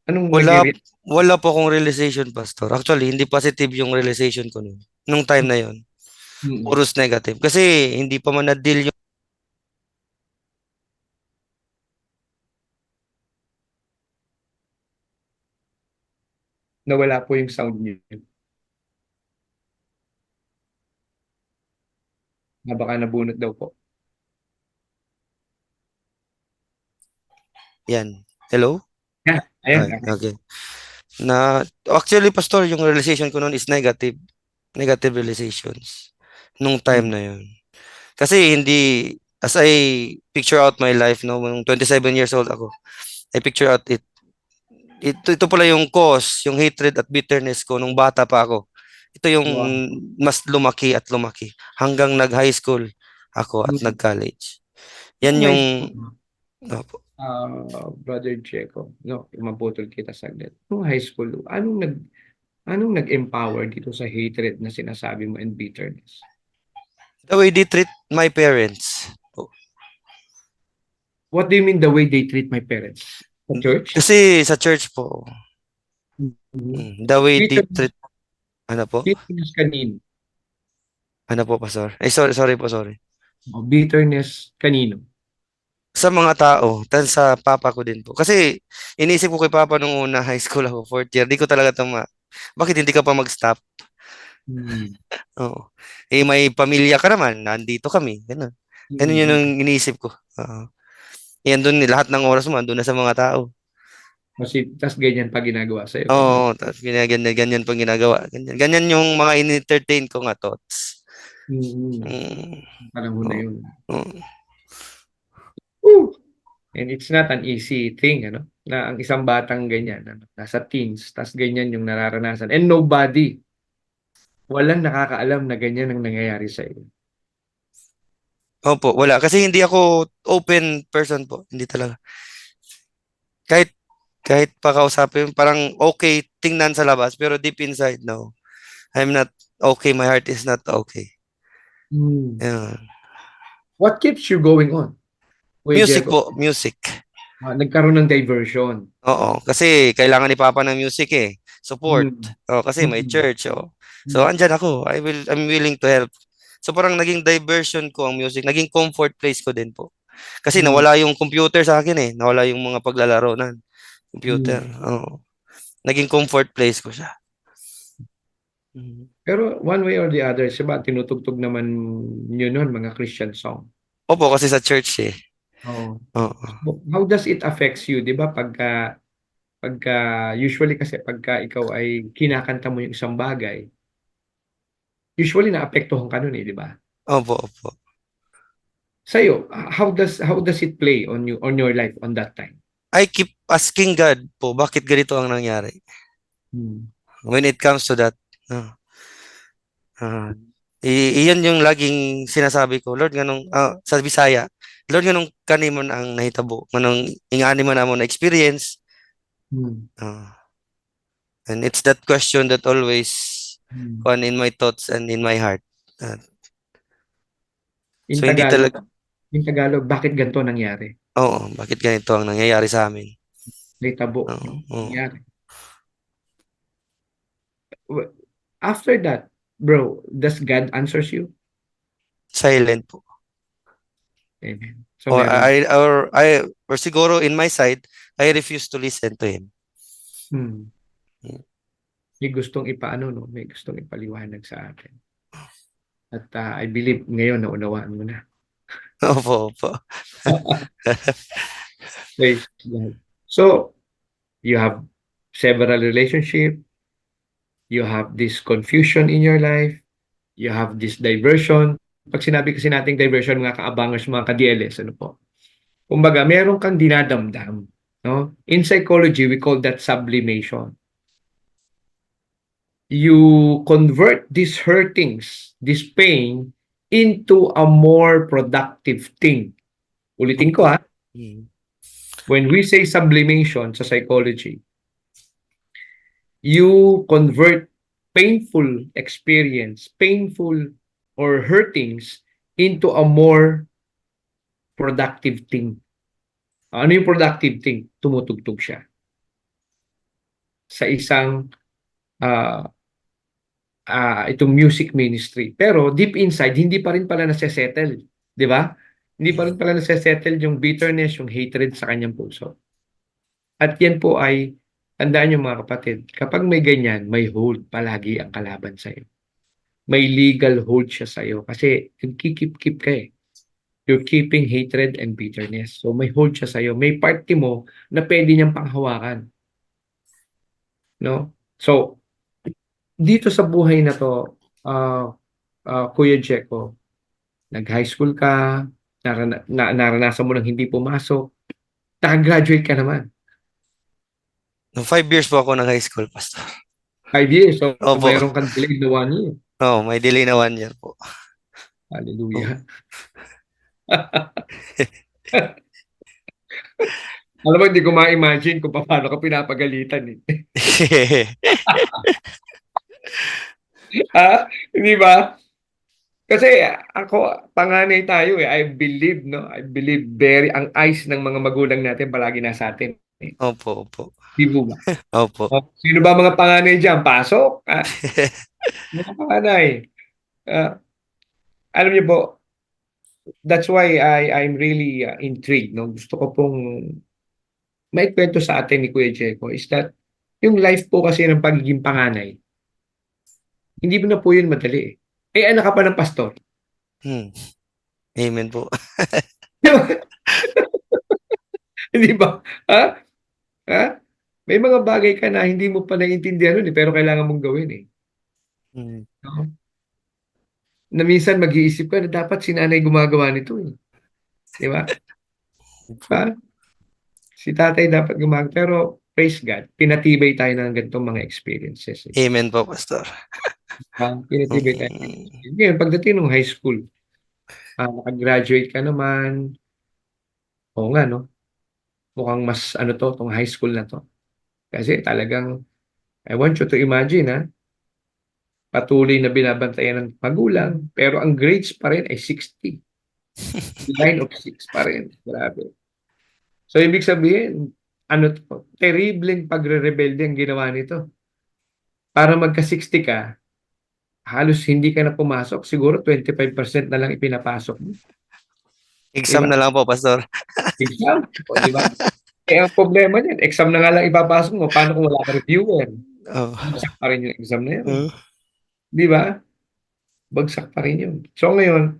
Anong Wala, nagre wala po akong realization, Pastor. Actually, hindi positive yung realization ko nung time na yun. mm, Puros negative. Kasi hindi pa man na-deal yung nawala po yung sound niyo, na baka nabunot daw po. yan. Hello? Yeah, ayan, Ah, okey. okay. Actually, Pastor, yung realization ko noon is negative. Negative realizations. Nung time Hmm. na yun. Kasi as I picture out my life, no, nung 27 years old ako, I picture out it. Ito pala yung cause, yung hatred at bitterness ko nung bata pa ako. Ito yung Wow. mas lumaki at lumaki hanggang nag-high school ako at Hmm. nag-college. Yan Nung high yung, school, opo. Brother Jeko, 'no, maputol kita saglit. Nung high school, anong nag-empower dito sa hatred na sinasabi mo and bitterness? The way they treat my parents. Oh, What do you mean the way they treat my parents? Sa church? kasi sa church po, Mhm. the way they Bitterness treat, ano po? bitterness kanino? Ano po, Pastor? Ay, sorry po, sorry. O bitterness kanino? Sa mga tao, sa papa ko din po. Kasi iniisip ko kay papa nung una, high school ako, fourth year, di ko talaga bakit hindi ka pa mag-stop? Hmm. Oo. Eh, may pamilya ka naman, nandito kami, ganun. Ganun yun Mm. ang iniisip ko. Oo. Yan doon, lahat ng oras mo, andun na sa mga tao. Kasi tas ganyan pa ginagawa sa'yo, gano'n? Oo, tapos ganyan, ganyan pang ginagawa. Ganyan, ganyan yung mga in-entertain ko nga thoughts. Mm. Mm, Panahon na oo, yun. oo. Woo! And it's not an easy thing, ano, na ang isang batang ganyan, ano, nasa teens, tas ganyan yung nararanasan and walang nakakaalam na ganyan ang nangyayari sa iyo. Opo, wala. Kasi hindi ako open person po. Hindi talaga. Kahit, kahit pa kausapin, parang okay tingnan sa labas, pero deep inside, no. I'm not okay. My heart is not okay. Hmm. Yun. What keeps you going on, Kuya Music Jeko? po, music. Nagkaroon ng diversion. Oo, kasi kailangan ni Papa ng music eh. Support. Hmm. Oh, kasi may Mm. church, oh. So Hmm. andyan ako. I'm willing to help. So parang naging diversion ko ang music, naging comfort place ko din po. Kasi Hmm. nawala yung computer sa akin eh. Nawala yung mga paglalaro ng computer. Hmm. Oo. Naging comfort place ko siya. Mhm. Pero one way or the other, siya tinutugtog naman nyo nun, mga Christian song. Opo, kasi sa church eh. Oo. Oo. So, how does it affects you, 'di ba? Pagka usually kasi pagka ikaw ay kinakanta mo yung isang bagay, usually naapektuhan ka nun eh, 'di ba? Opo, opo. Sa'yo, how does it play on you on your life on that time? I keep asking God po, bakit ganito ang nangyari? Hmm. When it comes to that. ah, ah, iyan yung laging sinasabi ko, Lord, sa Bisaya, Lord, ganong kanimon ang nahitabo, ganong ingani mo na mo na experience. Hmm. ah, and it's that question that always Hmm. on in my thoughts and in my heart. Ah, In so hindi Tagalog, talaga, bakit ganito nangyari? oo, bakit ganito ang nangyayari sa amin? May tabo, Oo, no? oo. Nangyari. W- After that, bro, does God answers you? Silent po. Amen. So meron. Or siguro in my side, I refuse to listen to him. Hmm. May gustong ipaano, no? May gustong ipaliwanag sa atin. At I believe ngayon naunawaan mo na. Opo, opo. Praise God. So, you have several relationship, you have this confusion in your life, you have this diversion. Pag sinabi kasi nating diversion, mga kaabangers, mga ka-DLS, ano po? Kumbaga, meron kang dinadamdam. No? In psychology, we call that sublimation. You convert these hurtings, this pain, into a more productive thing. Ulitin ko Opo. ha, Mm. when we say sublimation sa psychology, you convert painful experience, painful or hurtings into a more productive thing. Ano yung productive thing? Tumutugtog siya sa isang uh, itong music ministry. Pero deep inside, hindi pa rin pala nase-settle. Di ba? Hindi pa rin pala nase-settle yung bitterness, yung hatred sa kanyang puso. At yan po ay, tandaan nyo mga kapatid, kapag may ganyan, may hold palagi ang kalaban sa'yo. May legal hold siya sa'yo kasi nagkikip-kip ka eh. You're keeping hatred and bitterness. So may hold siya sa'yo. May party mo na pwede niyang panghawakan. No? So, dito sa buhay na to, Kuya Jeko, nag-high school ka, naranasan mo nang hindi pumasok, nakagraduate ka naman. No, 5 years po ako nag-high school, Pastor. 5 years, so Opo. mayroon kang delayed na 1 year. Oh, may delay na 1 year po. Oh. Hallelujah. Alam mo, hindi ko ma-imagine kung paano ka pinapagalitan eh. Hindi ba? Kasi ako, panganay tayo eh. I believe, no? I believe ang eyes ng mga magulang natin palagi nasa atin. Eh. Opo, opo. Di mo ba? Opo. Oh, sino ba mga panganay dyan? Pasok? Mga panganay. Ah, alam niyo po, that's why I'm really intrigued. No? Gusto ko pong maikwento sa atin ni Kuya Jeko is that yung life po kasi ng pagiging panganay, hindi mo na po yun madali eh. Eh, anak ka pa ng pastor. Hmm. Amen po. Hindi ba? Ha? Ha? May mga bagay ka na hindi mo pa naiintindihan nun eh, pero kailangan mong gawin eh. Hmm. No? Na minsan mag-iisip ka na dapat si nanay gumagawa nito eh. Di ba? Opo. Ha? Si tatay dapat gumagawa. Pero praise God, pinatibay tayo ng ganitong mga experiences. Eh. Amen po, Pastor. Pinatibay tayo. Mm. Ngayon, pagdating ng high school, naka-graduate ka naman. Oo nga 'no, mukhang mas ano 'tong high school na 'to. Kasi talagang I want you to imagine, patuloy na binabantayan ng magulang, pero ang grades pa rin ay 60, line of 6 pa rin, grabe. So ibig sabihin, ano 'to, terribleng pagrerebelde ang ginawa nito. Para magka-60 ka, halos hindi ka na pumasok, siguro 25% na lang ipinapasok mo, 'di Exam ba? na lang po, Pastor. Exam, oh, 'di ba? Eh, ang problema niyan, exam na nga lang ipapasok mo, paano kung wala kang reviewer? Oh. Bagsak pa rin yung exam na yun, Uh, 'di ba? Bagsak pa rin yun. So ngayon,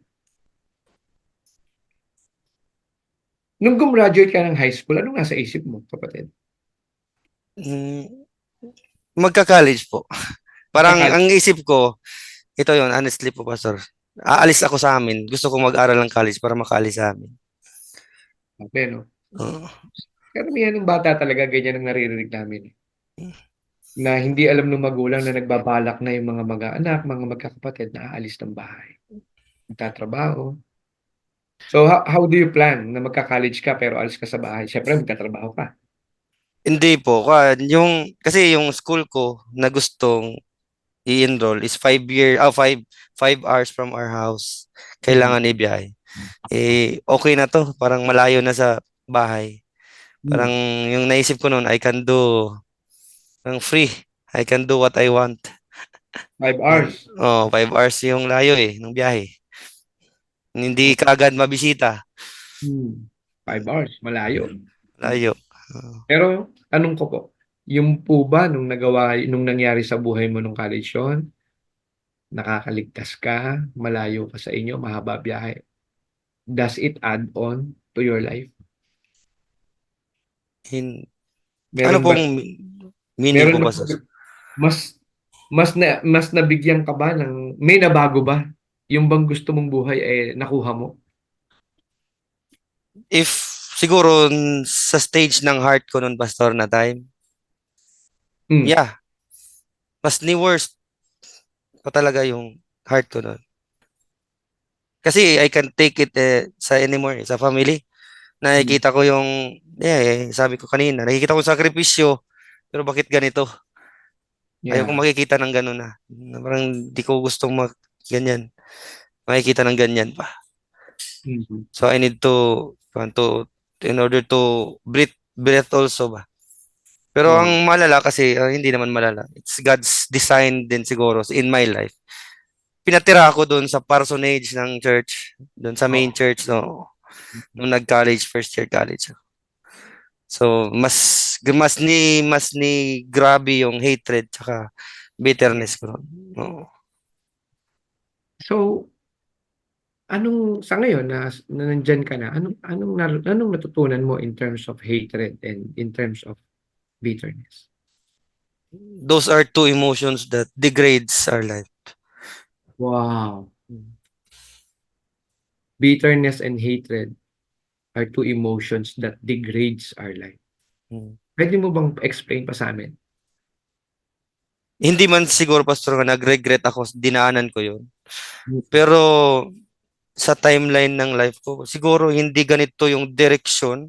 nung gumraduate ka ng high school, ano nasa isip mo, kapatid? mm, Magka-college po. Parang Magka-college ang isip ko, ito yon honestly po, Pastor. Aalis ako sa amin. Gusto ko mag-aral ng college para makaalis sa amin. 'no? Oo. Karamihan ng bata talaga ganyan ang naririnig namin, na hindi alam ng magulang na nagbabalak na yung mga mag-aanak, mga magkakapatid na aalis ng bahay, magtatrabaho. So, how do you plan na magka-college ka pero alis ka sa bahay? Siyempre magtatrabaho ka. Hindi po. Kasi yung school ko na gustong i-enroll is 5 hours from our house. Mm, Kailangan ibiyahe. Okay na to. Parang malayo na sa bahay. Parang hmm, yung naisip ko noon, ang free. I can do what I want. 5 hours. Oh, 5 hours yung layo ng biyahe. Hindi Oh, kaagad mabisita. 5 hours, malayo. Hmm. Layo. Oh. Pero tanong ko po, yung po ba nung nangyari sa buhay mo nung college yun, nakakaligtas ka, malayo ka sa inyo, mahaba biyahe, does it add on to your life? Hin- ano Meron ba pong meaning meron po ba ba sa mas mas nabigyan ka ba ng may nabago ba? Yung bang gusto mong buhay, nakuha mo? if siguro sa stage ng heart ko noon, Pastor, na time, Hmm, yeah, mas ni worst pa talaga yung heart ko noon. Kasi I can't take it sa anymore, sa family. hmm, Nakikita ko sabi ko kanina, nakikita ko yung sakripisyo, pero bakit ganito? Ayoko yeah. makikita ng gano'n na parang di ko gustong ganyan, makikita ng ganyan pa. Mhm, So I need in order to breathe also ba. Pero wow. ang malala kasi, hindi naman malala. It's God's design din siguro in my life. Pinatira ako doon sa parsonage ng church, doon sa main Oo, church, no, nung nag-college, first year college. So, mas ni grabe yung hatred tsaka yeah. bitterness ko. Oo. So, sa ngayon na nandiyan ka na, anong natutunan mo in terms of hatred and in terms of bitterness? Those are two emotions that degrades our life. Wow! Bitterness and hatred are two emotions that degrades our life. Mm. Puwede mo bang explain pa sa'min? Hindi man siguro, Pastor, nga nag-regret ako, dinaanan ko yun. Hmm, Pero sa timeline ng life ko, siguro hindi ganito yung direksyon.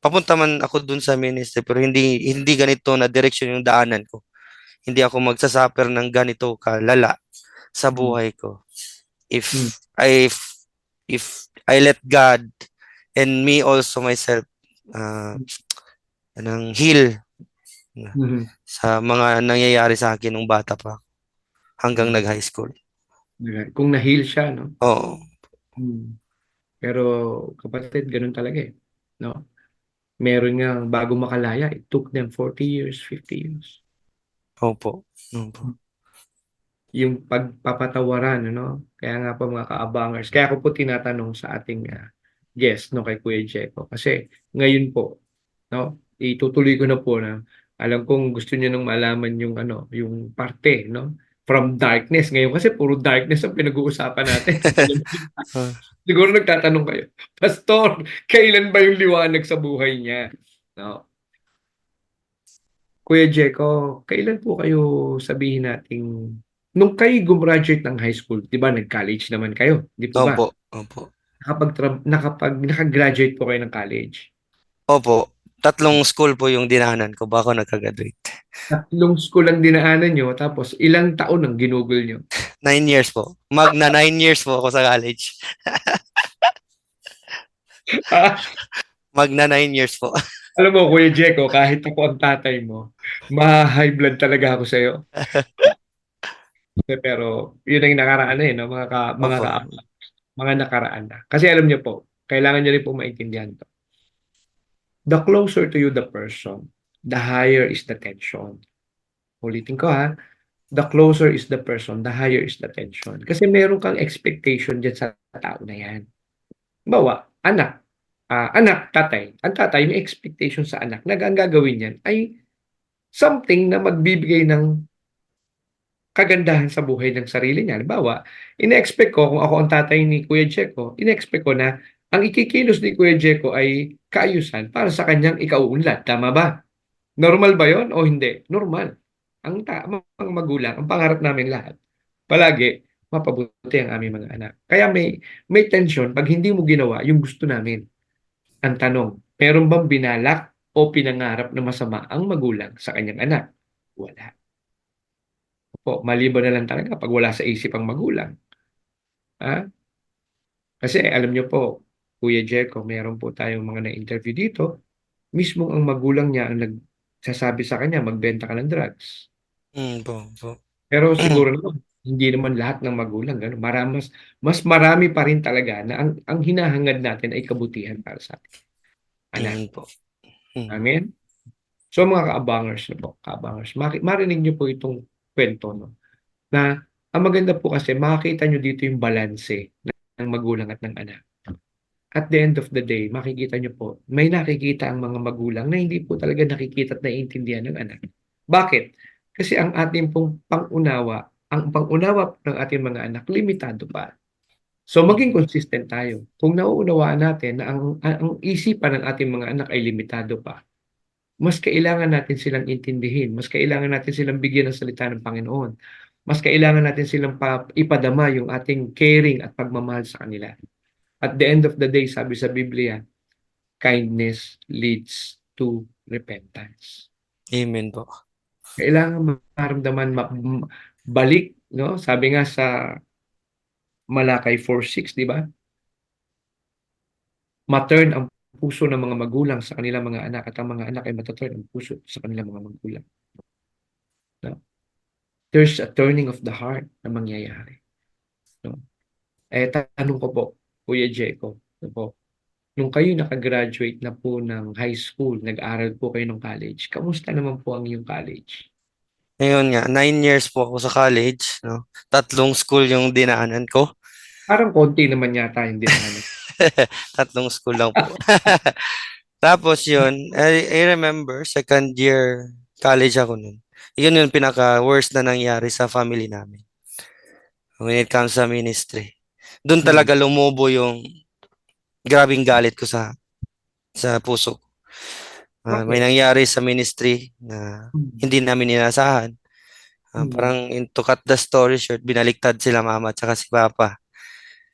Papunta man ako dun sa ministry, pero hindi ganito na direksyon yung daanan ko. Hindi ako magsasuffer ng ganito kalala sa hmm, buhay ko. hmm, If I if I let God and me also myself uh, heal mhm, sa mga nangyayari sa akin nung bata pa hanggang hmm. nag-high school. Kung na-heal siya 'no? Oo, Hmm. Pero kapatid gano'n talaga, 'no? Meron ngang bago makalaya, it took them 40 years, 50 years. opo, opo. Yung pagpapatawaran ano, kaya nga po mga ka-abangers, kaya ko po tinatanong sa ating, guest 'no, kay Kuya Jeko kasi ngayon po 'no, itutuloy ko na po na alam kong gusto niyo ng malaman yung ano, yung parte 'no, from darkness. Ngayon kasi puro darkness ang pinag-uusapan natin. Ah, Siguro nagtatanong kayo, "Pastor, kailan ba yung liwanag sa buhay niya?" 'No? Kuya Jeko, kailan po kayo sabihin nating Nung kayo gumraduate ng high school, 'di ba nag-college naman kayo, 'di po ba? Opo, opo. Nakapag-graduate po kayo ng college? Opo, tatlong school po yung dinahanan ko bago nagka-graduate. Tatlong school ang dinaanan niyo tapos ilang taon ang ginugol niyo? 9 years po. Magna 9 years po ako sa college. Ah, Magna 9 years po. alam mo Kuya Jeko, kahit ako ang tatay mo, ma-high blood talaga ako sa'yo. Pero yun ang nakaraan na eh, no? Opo. Mga nakaraan na. Kasi alam niyo po, kailangan niyo rin po maintindihan to. The closer to you the person, the higher is the tension. Ulitin ko ha, the closer is the person, the higher is the tension. Kasi meron kang expectation dyan sa tao na yan. Bawa, anak, tatay. Ang tatay, may expectation sa anak na ang gagawin niyan ay something na magbibigay ng kagandahan sa buhay ng sarili niya. Halimbawa, ine-expect ko kung ako ang tatay ni Kuya Jeko, ine-expect ko na ang ikikilos ni Kuya Jeko ay kaayusan para sa kanyang ikauunlad. Tama ba? Normal ba yon o hindi? Normal. Mga magulang, ang pangarap namin lahat, palagi, mapabuti ang aming mga anak. Kaya may tension pag hindi mo ginawa yung gusto namin. Ang tanong, meron bang binalak o pinangarap na masama ang magulang sa kanyang anak? Wala. Po, maliban na lang talaga pag wala sa isip ang magulang. Ha? Kasi alam niyo po, Kuya Jeko, meron po tayong mga na-interview dito, mismo ang magulang niya ang nagsasabi sa kanya, magbenta ka ng drugs. Po, po. Pero siguro naman, hindi naman lahat ng magulang gano'n. Mas marami pa rin talaga na ang hinahangad natin ay kabutihan para sa ating anak. Po. Mm. Amen? So mga kaabangers na po, kaabangers, marinig niyo po itong kwento, no? Na ang maganda po kasi makikita niyo dito yung balanse ng magulang at ng anak. At the end of the day, makikita niyo po, may nakikita ang mga magulang na hindi po talaga nakikita at naiintindihan ng anak. Bakit? Kasi ang pangunawa ng ating mga anak, limitado pa. So maging consistent tayo. Kung nauunawaan natin na ang isipan ng ating mga anak ay limitado pa, mas kailangan natin silang intindihin, mas kailangan natin silang bigyan ng salita ng Panginoon, mas kailangan natin silang ipadama yung ating caring at pagmamahal sa kanila. At the end of the day, sabi sa Biblia, kindness leads to repentance. Amen po. Kailangan maramdaman balik, no? Sabi nga sa Malakay 4:6, di ba? Ma-turn ang puso ng mga magulang sa kanilang mga anak at ang mga anak ay mataturn ang puso sa kanilang mga magulang. No? There's a turning of the heart na mangyayari. No? Tanong ko po, Kuya Jeko, no po, nung kayo nakagraduate na po ng high school, nag-aral po kayo ng college, kamusta naman po ang iyong college? Ngayon nga, 9 years po ako sa college, no? Tatlong school yung dinaanan ko. Parang konti naman yata yung dinahanan. Tatlong school lang po. Tapos yun, I remember, second year college ako nun. Yun yung pinaka-worst na nangyari sa family namin when it comes sa ministry. Doon Hmm. talaga lumubo yung grabing galit ko sa puso. May Bakit? nangyari sa ministry na Hmm. hindi namin inasahan. Hmm. Parang to cut the story short, binaliktad sila mama at saka si papa.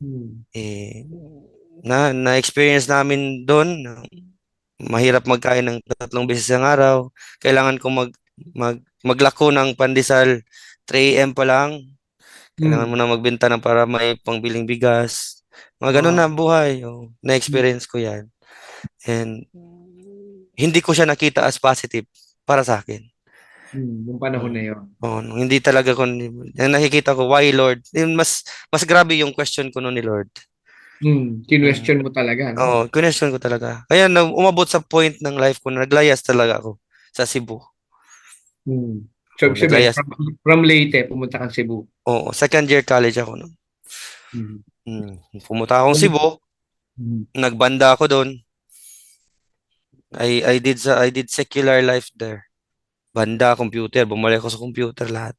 Hmm. Eh, na-experience namin doon, mahirap magkain ng 3 beses ang araw. Kailangan ko maglako ng pandesal 3 AM pa lang. Kailangan mo Hmm. na magbenta ng para may pangbiling bigas. Mga ganun na Wow. buhay. Oh. Hmm. Na-experience ko yan. And hindi ko siya nakita as positive para sa akin. Yung panahon na Mm. yun. Hindi talaga ko, yung nakikita ko, why Lord? Yung mas grabe yung question ko noon ni Lord. Mm. Kinwestiyon mo talaga, no? Question ko talaga. Kaya umabot sa point ng life ko na naglayas talaga ako sa Cebu. So, ibig sabihin, Naglayas. from Leyte, pumunta kang Cebu. Second year college ako noon. Hmm. Pumunta akong Cebu, Hmm. nagbanda ako doon. I did secular life there. Banda, computer, bumalik ako sa computer lahat.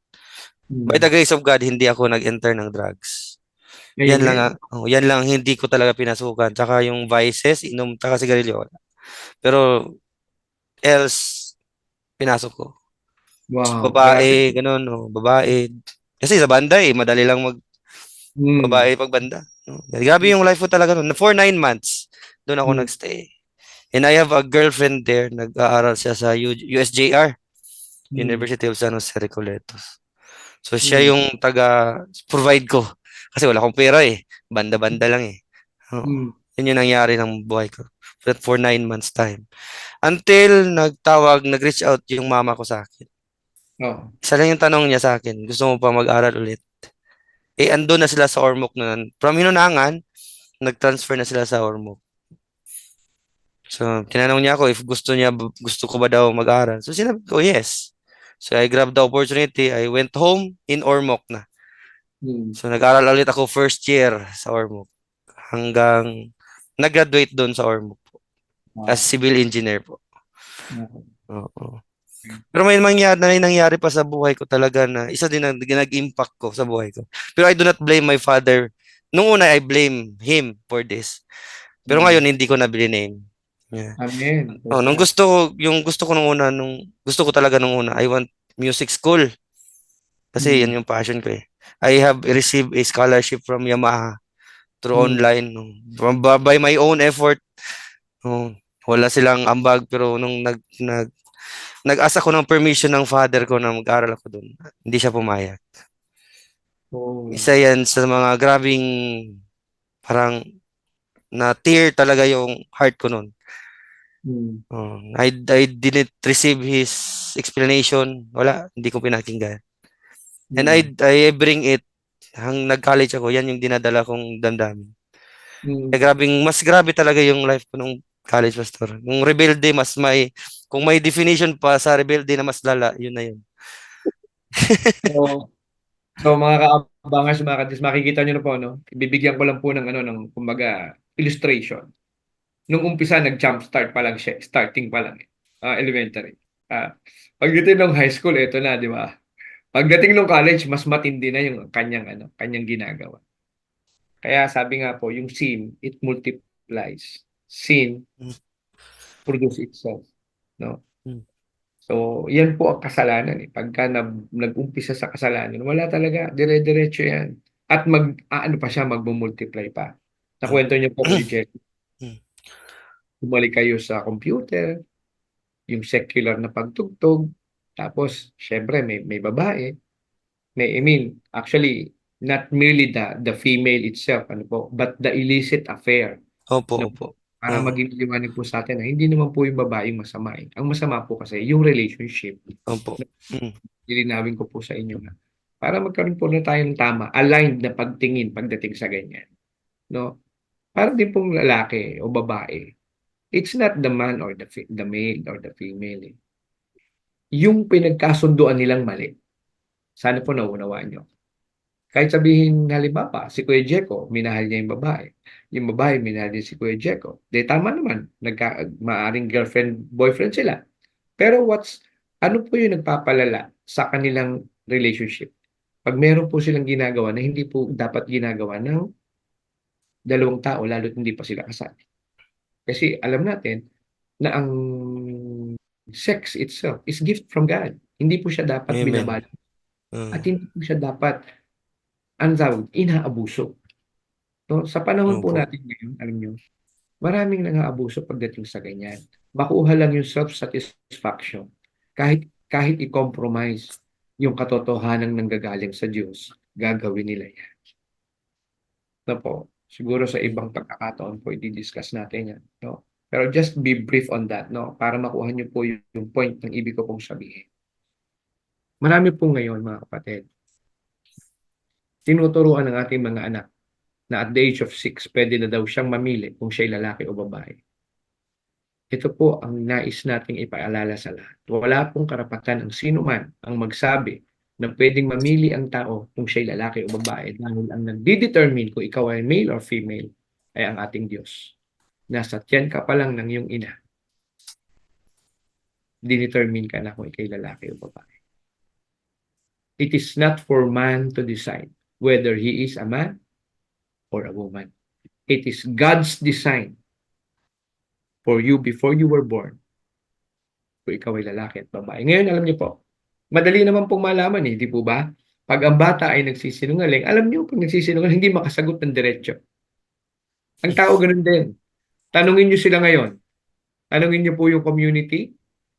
By the Hmm. grace of God, hindi ako nag-enter ng drugs. Amen. Yan lang hindi ko talaga pinasukan. Tsaka yung vices, inom, tsaka sigarilyo. Pero else, pinasok ko. Wow, grabe. Babae, ganun, babae. Kasi sa banda madali lang Hmm. babae pag banda. No? Grabe yung life ko talaga noon. For 9 months, doon ako Hmm. nagstay. And I have a girlfriend there, nag-aaral siya sa USJR, Hmm. University of San Jose Recoletos. So siya Hmm. yung taga-provide ko. Kasi wala akong pera eh. Banda-banda lang eh. Oo. Hmm. Yun yung nangyari ng buhay ko. For 9 months time. Until nag-reach out yung mama ko sa akin. Oo. Isa lang yung tanong niya sa akin, gusto mo pa mag-aral ulit? Ando na sila sa Ormoc na. From Hinunangan, nag-transfer na sila sa Ormoc. So, tinanong niya ako if gusto ko ba daw mag-aral. So, sinabi ko, yes. So, I grabbed the opportunity. I went home in Ormoc na. Hmm. So, nag-aral ulit ako first year sa Ormoc. Hanggang nag-graduate doon sa Ormoc po. As Ah, civil engineer po. okay. Oo. Pero may nangyari pa sa buhay ko talaga na isa din ang nag-impact ko sa buhay ko. Pero I do not blame my father. Nung una, I blame him for this. Pero Hmm. ngayon, hindi ko na blame. Yeah. Amen. Oh, Praise God. yung gusto ko nung una, gusto ko talaga nung una, I want music school. Kasi Hmm. yan yung passion ko eh. I have received a scholarship from Yamaha through Hmm. online. No. By my own effort. No. Wala silang ambag pero nung nag-ask ako ng permission ng father ko na mag-aral ako doon. Hindi siya pumayag. Oh. Isa yan sa mga grabing parang na tear talaga yung heart ko noon. Hmm. I didn't receive his explanation. Wala, hindi ko pinakinggan. And Hmm. I bring it nag-college ako, yan yung dinadala kong damdamin. Hmm. Kaya mas grabe talaga yung life ko nung college pastor. Nung rebelde, kung may definition pa sa rebelde na mas lala, yun na yun. So, mga kaabangers, mga kadis, makikita niyo na po, no? Ibibigyan ko lang po ng kumbaga, illustration. Nung umpisa, nag-jump start pa lang siya, starting pa lang, elementary. Pagdating ng high school, eto na, di ba? Pagdating ng college, mas matindi na yung kanyang ginagawa. Kaya sabi nga po, yung sin, it multiplies. Sin Mm, produce itself, no? mm, So, yan po ang kasalanan eh. Pagka nag-umpisa sa kasalanan, wala talaga, dire-diretso yan. At ano pa siya, magmumultiply pa. mm. Nakwento niyo po Kuya Jeff, Mm. bumalik kayo sa computer, yung secular na pagtugtog, tapos, syempre, may babae, actually, not merely the female itself, ano po, but the illicit affair. Opo, No? opo. Para Oo, maging liwanag po sa atin na hindi naman po yung babaeng masama eh. Ang masama po kasi yung relationship. opo. Mm, Lilinawin ko po sa inyo na para magkaroon po na tayo ng tama, aligned na pagtingin pagdating sa ganyan. No? Para din pong lalaki o babae, it's not the man or the male or the female. Eh. Yung pinagkasunduan nilang mali. Sana po naunawaan nyo. Kahit sabihin, halimbawa, si Kuya Jeko, minahal niya yung babae. Yung babae, minahal din si Kuya Jeko. De, tama naman. Maaring girlfriend, boyfriend sila. Pero ano po yung nagpapalala sa kanilang relationship? Pag meron po silang ginagawa na hindi po dapat ginagawa ng dalawang tao, lalo't hindi pa sila kasal. Kasi alam natin na ang sex itself is gift from God. Hindi po siya dapat amen. binabalik at Mm, hindi po siya dapat, inaabuso. So, sa panahon po opo. natin ngayon, alam nyo, maraming nang-aabuso pagdating sa ganyan. Makuha lang yung self-satisfaction. Kahit i-compromise yung katotohanan nanggagaling sa Diyos, gagawin nila yan. No po, siguro sa ibang pagkakataon po i-discuss natin yan. No? Pero just be brief on that, no? Para makuha niyo po yung point ng ibig ko pong sabihin. Marami po ngayon, mga kapatid, tinuturuan ng ating mga anak na at the age of 6, pwede na daw siyang mamili kung siya'y lalaki o babae. Ito po ang nais nating ipaalala sa lahat. Wala pong karapatan ang sino man ang magsabi na pwedeng mamili ang tao kung siya'y lalaki o babae dahil ang nagdi-determine kung ikaw ay male or female ay ang ating Diyos. Nasa tiyan ka pa lang ng iyong ina, dinetermine ka na kung ikay lalaki o babae. It is not for man to decide whether he is a man or a woman. It is God's design for you before you were born kung ikaw ay lalaki at babae. Ngayon, alam niyo po, madali naman pong malaman eh, di po ba? Pag ang bata ay nagsisinungaling, alam niyo pag nagsisinungaling hindi makasagot ng diretso. Ang tao gano'n din. Tanungin niyo sila ngayon, tanungin niyo po yung community,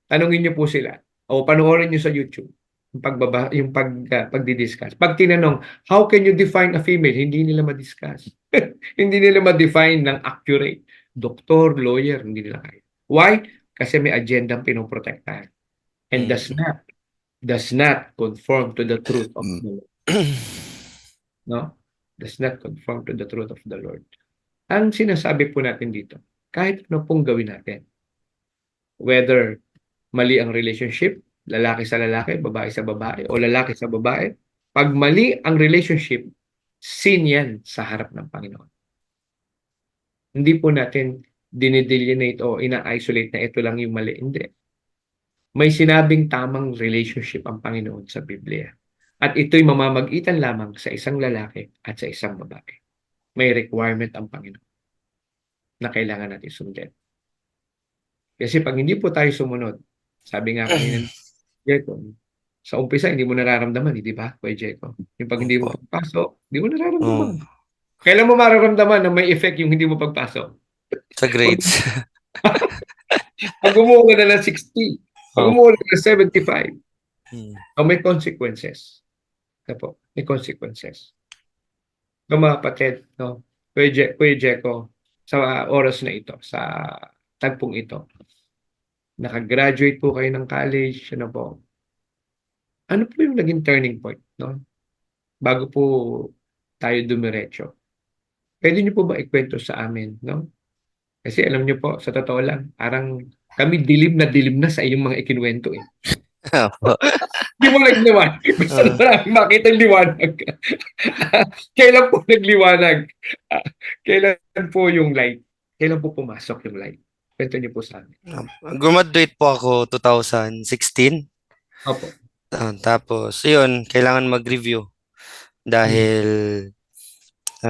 tanungin niyo po sila o panoorin niyo sa YouTube yung pagdi-discuss. Pag tinanong, "How can you define a female?" Hindi nila ma-discuss. Hindi nila ma-define ng accurate. Doktor, lawyer, hindi nila kaya. Why? Kasi may agendang pinoprotektahan and Mm. does not conform to the truth of Mm. the Lord, no? Does not conform to the truth of the Lord. Ang sinasabi po natin dito, kahit ano pong gawin natin, whether mali ang relationship, lalaki sa lalaki, babae sa babae, o lalaki sa babae, pag mali ang relationship, sin yan sa harap ng Panginoon. Hindi po natin dinidelineate o ina-isolate na ito lang yung mali. Hindi. May sinabing tamang relationship ang Panginoon sa Biblia. At ito'y mamamagitan lamang sa isang lalaki at sa isang babae. May requirement ang Panginoon na kailangan natin sundin. Kasi pag hindi po tayo sumunod, sabi nga kanina ni Jeko, sa umpisa hindi mo nararamdaman, di ba, Kuya Jeko? Yung pag hindi mo Opo. pagpasok, hindi mo Oh, nararamdaman. Kailan mo mararamdaman na may effect yung hindi mo pagpasok? sa Pag, grades. pag umuwi ka na ng 60, pag Oh. umuwi ka ng 75, Mm. o may consequences. Na po, may consequences. No, mga kapatid, no? Kuya Jeko, sa oras na ito, sa tagpong ito, nakagraduate po kayo ng college, ano po, ano po yung naging turning point, no? Bago po tayo dumiretso. Pwede niyo po ba ikwento sa amin, no? Kasi alam niyo po, sa totoo lang, parang kami dilim na sa iyong mga ikinuwento eh. Opo. Hindi mo nagliwanag. Gusto na Ah, namin makita yung liwanag. Kailan po nagliwanag? Ah, Kailan po yung light? Kailan po pumasok yung light? Kwento niyo po sa amin. Graduate po ako 2016. Opo. Tapos, yun, kailangan mag-review Mm. dahil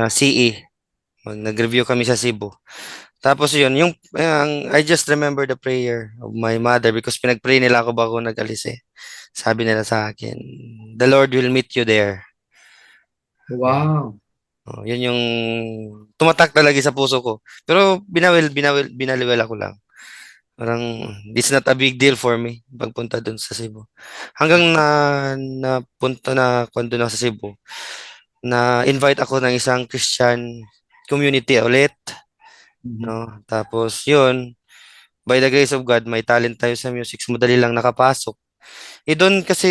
CE. Nag-review kami sa Cebu. Tapos yun, I just remember the prayer of my mother because pinag-pray nila ako bago nag-alis eh. Sabi nila sa akin, the Lord will meet you there. Yun. Wow. Oh, yun yung tumatak talaga sa puso ko. Pero binaliwala ko lang. Parang, it's not a big deal for me pagpunta dun sa Cebu. Hanggang napunta na kung doon ako sa Cebu, na invite ako ng isang Christian community ulit, Mhm. no? Tapos yun, by the grace of God, may talent tayo sa music, so madali lang nakapasok. Doon kasi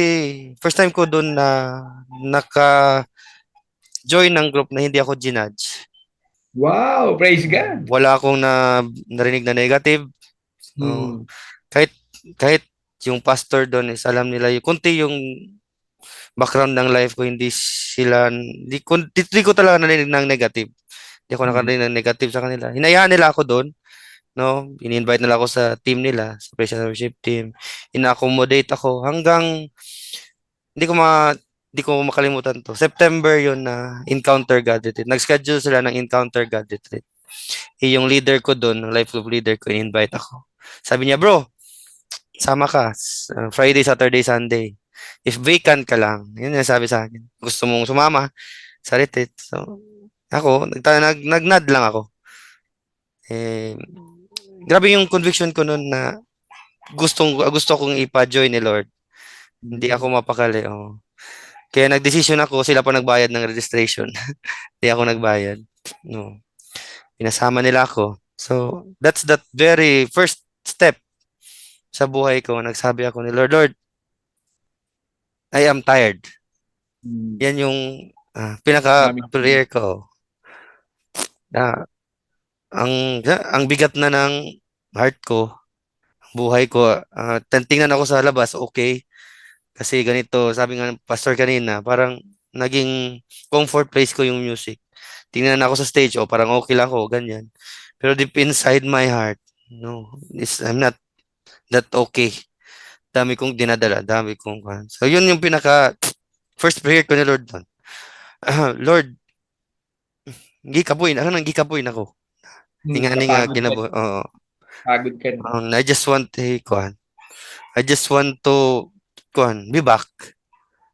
first time ko doon na naka-join ng group na hindi ako ginudge. Wow, praise God. Wala akong narinig na negative. No? Mm. Kahit kahit yung pastor doon is alam nila yung kunti yung background ng life ko, hindi ko talaga narinig ng negative. Hindi ako Mm. nakarinig ng negative sa kanila. Hinayaan nila ako doon, no? In-invite nila ako sa team nila, sa praise and worship team. Ina-accommodate ako hanggang hindi ko ma hindi ko makalimutan to. September yun na Encounter God Retreat. Nag-schedule sila ng Encounter God Retreat. Yung leader ko doon, ng life group leader ko, in-invite ako. Sabi niya, bro, sama ka. Friday, Saturday, Sunday. If vacant ka lang, yun yung sabi sa akin. Gusto mong sumama sa retreat. So, ako, nag-nod lang ako. Eh, grabe yung conviction ko noon na gusto kong ipa-join ni Lord. Hindi Mm. ako mapakali. Oh. Kaya nagdesisyon ako, sila pa nagbayad ng registration. Hindi ako nagbayad. No. Pinasama nila ako. So, that's that very first step sa buhay ko. Nagsabi ako ni Lord, Lord, I am tired. Mm. Yan yung Maraming pinaka-prayer ko. Na, ang bigat na ng heart ko, buhay ko. Tingnan ako sa labas, okay. Kasi ganito, sabi nga ng pastor kanina, parang naging comfort place ko yung music. Tingnan ako sa stage, parang okay lang ako, ganyan. Pero deep inside my heart, no, I'm not that okay. Dami kong dinadala, dami kong So, yun yung pinaka first prayer ko ni Lord doon. Lord, gikapoy, ano nang gikapoy ako. Nga nga napagod ka. kinabuhi. Oo. Pagod ka na. I just want kuhan. I just want to be back.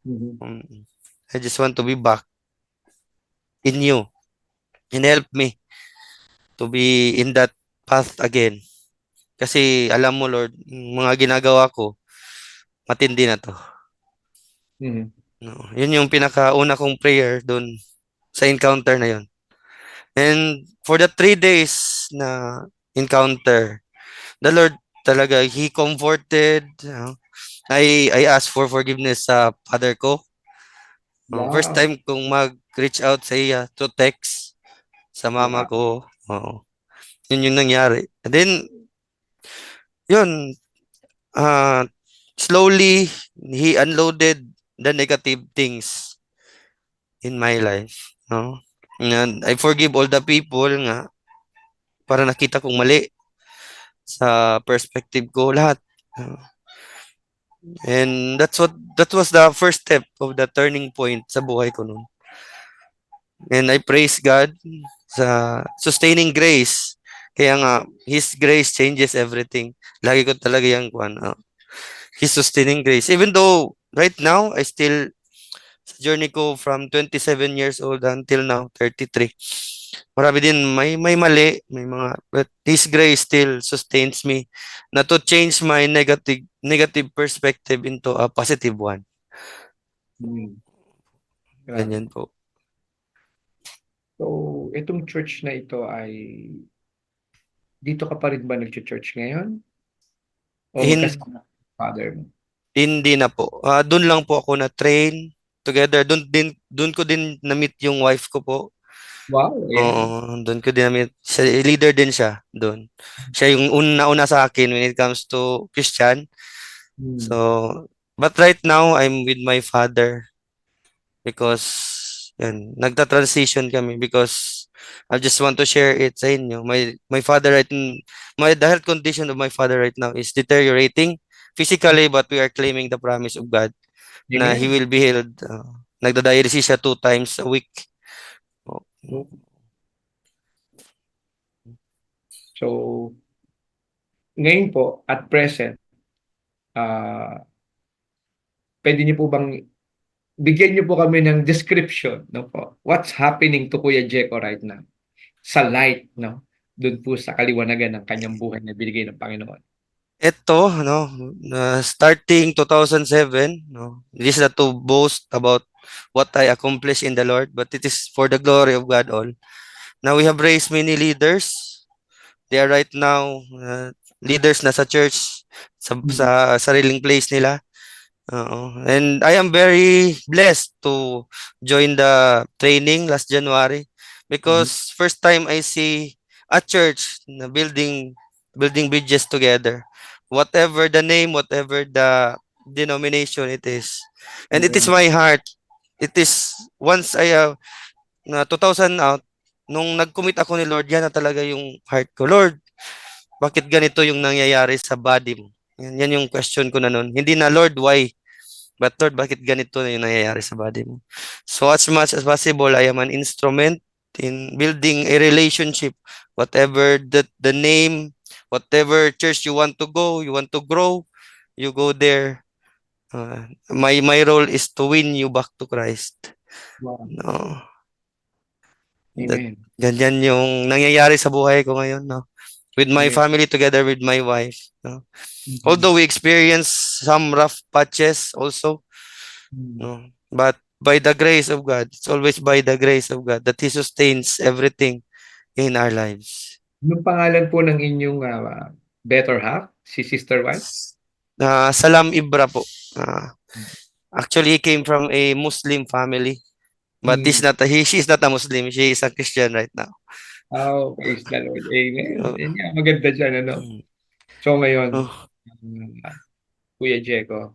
Mhm. Mm. I just want to be back in you and help me to be in that path again. Kasi alam mo, Lord, yung mga ginagawa ko, matindi na to. Mhm. No, yun yung pinakauna kong prayer doon sa encounter na yun. And for the 3 days na encounter, the Lord talaga, He comforted. I asked for forgiveness sa father ko. First Wow. time kong mag-reach out sa iya to text sa mama Wow. ko. Oo. Yun yung nangyari. And then, yun, uh, slowly, He unloaded the negative things in my life. No? And I forgive all the people nga para nakita kong mali sa perspective ko lahat. And that was the first step of the turning point sa buhay ko noon. And I praise God sa sustaining grace. Kaya nga, His grace changes everything. Lagi ko talaga yung His sustaining grace. Even though right now, I still sa journey ko from 27 years old until now, 33. Marami din, may mali, may mga, but His grace still sustains me na to change my negative perspective into a positive one. Mm. Grabe. Ganyan po. So, itong church na ito ay dito ka pa rin ba nag-church ngayon? O Hin- magkasama ng father mo? Hindi na po. Doon lang po ako na train together. Doon ko din na-meet yung wife ko po. Wow, Oo, ayan. doon ko din na-meet. Siya, leader din siya doon. Siya yung una sa akin when it comes to Christian. So, Hmm. but right now I'm with my father because yan, nagta-transition kami because I just want to share it sa inyo. My father the health condition of my father right now is deteriorating physically, but we are claiming the promise of God na he Amen. will be healed. Nagda-dialysis siya 2 times a week. Oh. So, ngayon po, at present, ah pwede niyo po bang bigyan niyo po kami ng description, no po? What's happening to Kuya Jeko right now? Sa light, no? Doon po sa kaliwanagan ng kanyang buhay na binigay ng Panginoon. Ito, starting 2007, this is not to boast about what I accomplished in the Lord, but it is for the glory of God all. Now we have raised many leaders. They are right now leaders na sa church, sa Mm. sariling place nila. Oo. And I am very blessed to join the training last January Mhm. because first time I see a church na building bridges together. Whatever the name, whatever the denomination it is. And it is Amen. my heart. It is once I na 2000 out nung nag-commit ako ni Lord, yan na talaga yung heart ko. Lord, bakit ganito yung nangyayari sa body mo? Yan yung question ko na noon. Hindi na Lord, why? But Lord, bakit ganito na yung nangyayari sa body mo? So as much as possible, I am an instrument in building a relationship. Whatever the name, whatever church you want to go, you want to grow, you go there. My role is to win you back to Christ. Wow. No, that, Amen. ganyan yung nangyayari sa buhay ko ngayon. No? With my Amen. family together with my wife. No? Mhm. Although we experience some rough patches also, Mm. no? But by the grace of God, it's always by the grace of God that He sustains everything in our lives. Anong pangalan po ng inyong better half, si Sister White? Salam Ibra po. Actually, he came from a Muslim family, but Mm. she is not a Muslim. She is a Christian right now. Oh, praise the Lord. Amen. Uh, Yan nga, maganda dyan, ano? mm, So ngayon, oh, Kuya Jeko,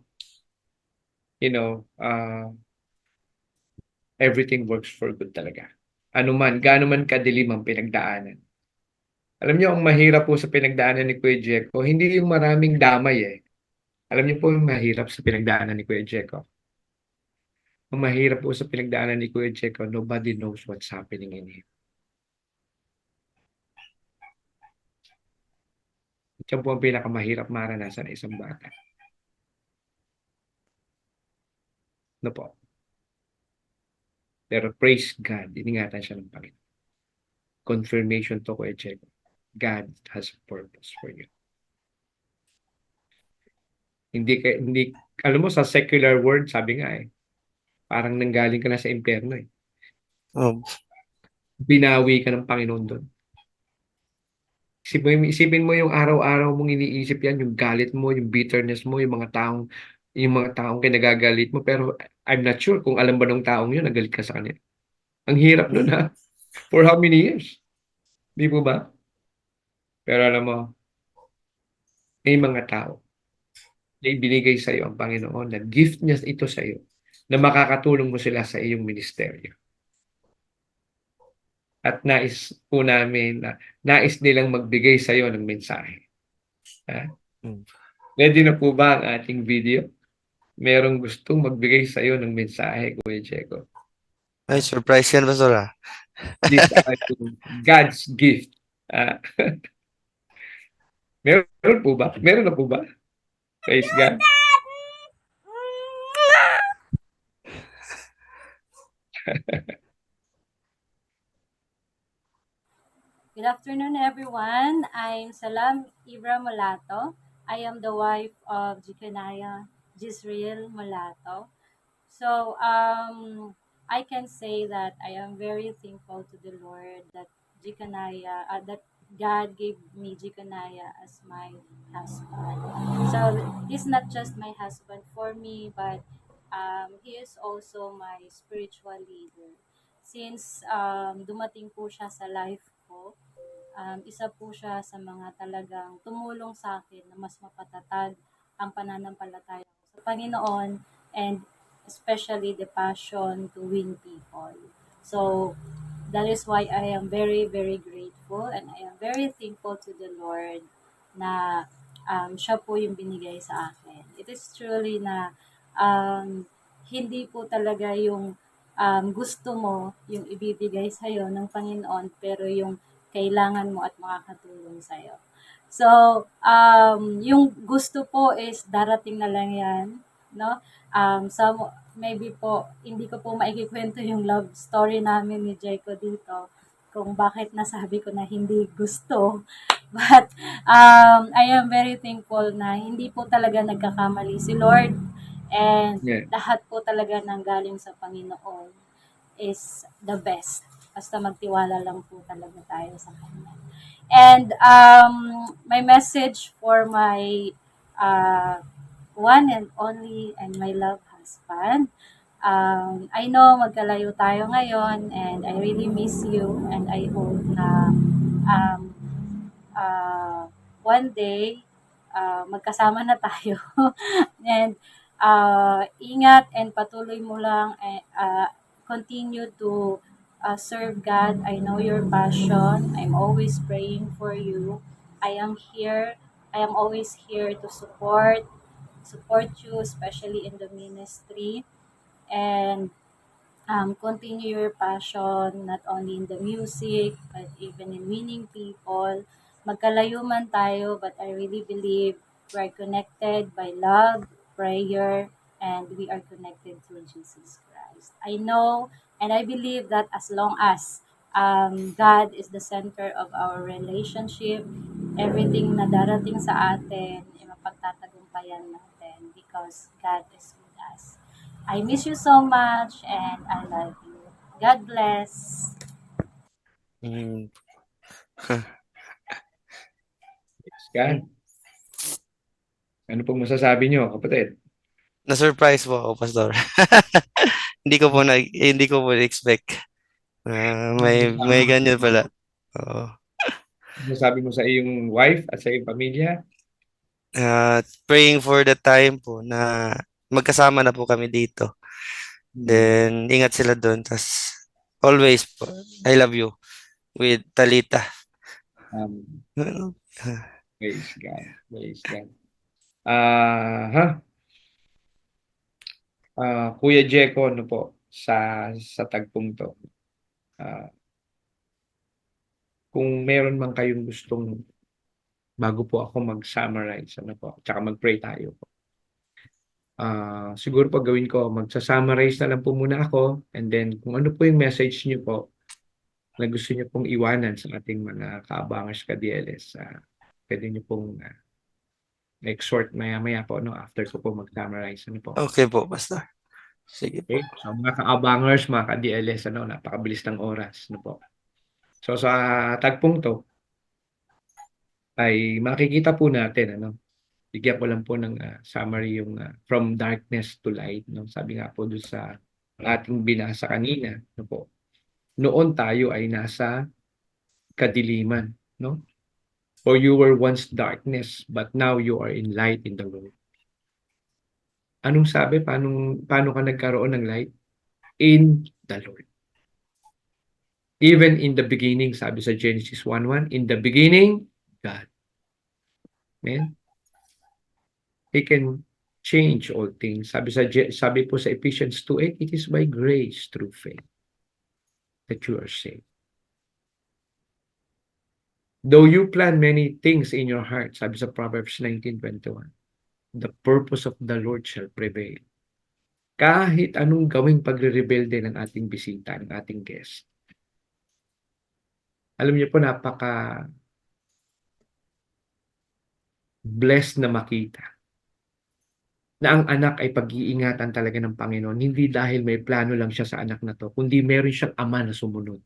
everything works for good talaga. Ano man, gaano man kadilim ang pinagdaanan. Alam niyo, ang mahirap po sa pinagdaanan ni Kuya Jeko, hindi yung maraming damay eh. Alam niyo po yung mahirap sa pinagdaanan ni Kuya Jeko. Ang mahirap po sa pinagdaanan ni Kuya Jeko, nobody knows what's happening in him. Ito po ang pinakamahirap maranasan ng isang bata. Ano po? Pero praise God, iningatan siya ng Panginoon. Confirmation to, Kuya Checo. God has a purpose for you. Hindi, alam mo, sa secular world, sabi nga parang nanggaling ka na sa impyerno eh. Oh, Binawi ka ng Panginoon doon. Isipin mo yung araw-araw mong iniisip yan, yung galit mo, yung bitterness mo, yung mga taong kinagagalit mo, pero I'm not sure kung alam ba ng taong yun, nagalit ka sa kanila. Ang hirap nun ha. For how many years? Di po ba? Pero alam mo, may mga tao na ibinigay sa iyo ang Panginoon na gift niya ito sa iyo na makakatulong mo sila sa iyong ministeryo. At nais po namin na nais nilang magbigay sa iyo ng mensahe. Ha? mm. Ready na po ba ang ating video? Merong gustong magbigay sa iyo ng mensahe, Kuya Checo. Ay, surprise yan, Pastor, ah. These are God's gift. Ah, meron po ba? Meron na po ba? Praise God. Good afternoon, everyone. I'm Salam Ibra Molato. I am the wife of Jikanaya Jisrael Molato. So, I can say that I am very thankful to the Lord that that God gave me Jikanaya as my husband. So, he's not just my husband for me, but he is also my spiritual leader. Since dumating po siya sa life ko, isa po siya sa mga talagang tumulong sa akin na mas mapatatag ang pananampalataya ko sa Panginoon, and especially the passion to win people. So, that is why I am very, very grateful, and I am very thankful to the Lord na siya po yung binigay sa akin. It is truly na hindi po talaga yung gusto mo yung ibibigay sa'yo ng Panginoon, pero yung kailangan mo at makakatulong sa'yo. So, yung gusto po is darating na lang yan, no? Maybe po, hindi ko po maikikwento yung love story namin ni Jaco dito, kung bakit nasabi ko na hindi gusto. But, I am very thankful na hindi po talaga nagkakamali si Lord, and Yeah. lahat po talaga ng galing sa Panginoon is the best. Basta magtiwala lang po talaga tayo sa Kanya. And my message for my one and only and my love husband, I know magkalayo tayo ngayon, and I really miss you, and I hope na um, one day magkasama na tayo. And ingat, and patuloy mo lang, continue to serve God. I know your passion. I'm always praying for you. I am here. I am always here to support you, especially in the ministry. And continue your passion, not only in the music, but even in winning people. Magkalayo man tayo, but I really believe we're connected by love, prayer, and we are connected through Jesus Christ. I know and I believe that as long as God is the center of our relationship, everything na darating sa atin, mapagtatagumpayan natin because God is with us. I miss you so much, and I love you. God bless. Mm. Praise God. Ano pong masasabi niyo, kapatid? Na-surprise po ako, Pastor. Hindi ko po expect na may ganyan pala. Oo. Masasabi mo sa iyong wife at sa iyong pamilya? Praying for the time po na magkasama na po kami dito. Then, ingat sila doon. Tas, always po, I love you with Talita. Ano? Praise God. Praise God. Kuya Jeco, ano po, sa tagpong to, kung meron man kayong gustong, bago po ako mag-summarize, ano po, tsaka mag-pray tayo po. Siguro po gawin ko, magsa-summarize na lang po muna ako, and then kung ano po yung message niyo po na gusto niyo pong iwanan sa ating mga kaabangers ka-DLS, pwede niyo pong exhort maya-maya po, no, after ko po mag-summarize. Ano po? Okay po, Pastor. Sige po. Okay? So, mga kaabangers, mga ka-DLS, napakabilis ng oras. Ano po? So, sa tagpong to, ay makikita po natin, bigyan ko lang po ng summary yung from darkness to light, no? Sabi nga po doon sa ating binasa kanina, no po. Noon tayo ay nasa kadiliman, no? For you were once darkness, but now you are in light in the Lord. Anong sabi? Paano ka nagkaroon ng light? In the Lord. Even in the beginning, sabi sa Genesis 1:1, in the beginning, God. Amen? He can change all things. Sabi po sa Ephesians 2:8, it is by grace through faith that you are saved. Though you plan many things in your heart, sabi sa Proverbs 19:21, the purpose of the Lord shall prevail. Kahit anong gawing pagre-rebelde ng ating bisita, ng ating guest. Alam niyo po, napaka blessed na makita na ang anak ay pag-iingatan talaga ng Panginoon, hindi dahil may plano lang siya sa anak na to, kundi meron siyang ama na sumunod.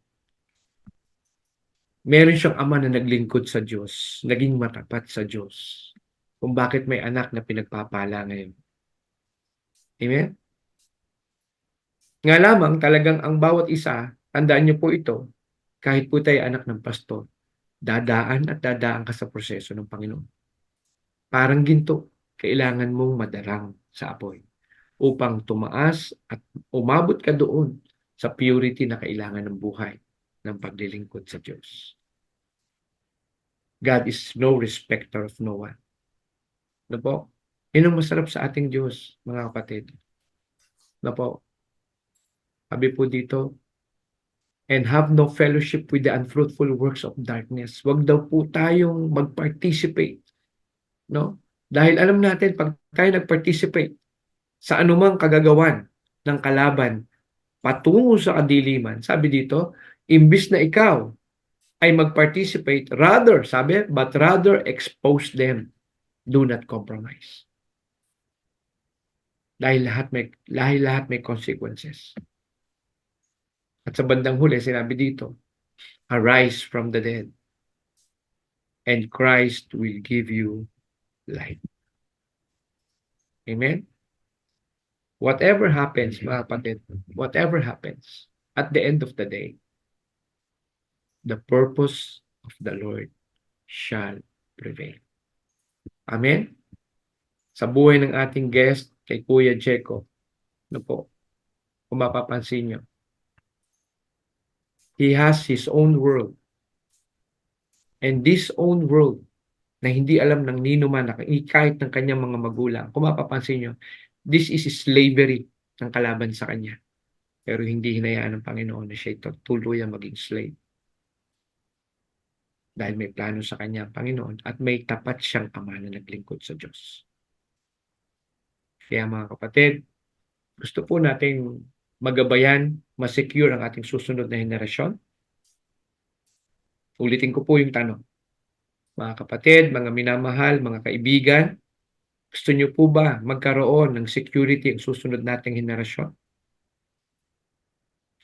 Meron siyang ama na naglingkod sa Diyos, naging matapat sa Diyos, kung bakit may anak na pinagpapala ngayon. Amen? Nga lamang talagang ang bawat isa, tandaan niyo po ito, kahit po tayo anak ng pastor, dadaan at dadaan ka sa proseso ng Panginoon. Parang ginto, kailangan mong madarang sa apoy upang tumaas at umabot ka doon sa purity na kailangan ng buhay ng paglilingkod sa Diyos. God is no respecter of no one. Ano po? Yun ang masarap sa ating Diyos, mga kapatid. Ano po? Sabi po dito, and have no fellowship with the unfruitful works of darkness. Huwag daw po tayong mag-participate. No? Dahil alam natin, pag tayo nag-participate sa anumang kagagawan ng kalaban patungo sa kadiliman, sabi dito, imbis na ikaw ay mag-participate, but rather expose them. Do not compromise. Dahil lahat may consequences. At sa bandang huli, sinabi dito, arise from the dead, and Christ will give you light. Amen? Whatever happens, mga kapatid, whatever happens, at the end of the day, the purpose of the Lord shall prevail. Amen? Sa buhay ng ating guest, kay Kuya Jeco, po, kung mapapansin nyo, he has his own world. And this own world, na hindi alam ng nino man, kahit ng kanyang mga magulang, kung mapapansin nyo, this is slavery ng kalaban sa kanya. Pero hindi hinayaan ng Panginoon na siya tuluyang maging slave. Dahil may plano sa kanya ang Panginoon at may tapat siyang ama na naglingkod sa Diyos. Kaya mga kapatid, gusto po nating magabayan, masecure ang ating susunod na henerasyon. Ulitin ko po yung tanong. Mga kapatid, mga minamahal, mga kaibigan, gusto niyo po ba magkaroon ng security ang susunod nating henerasyon?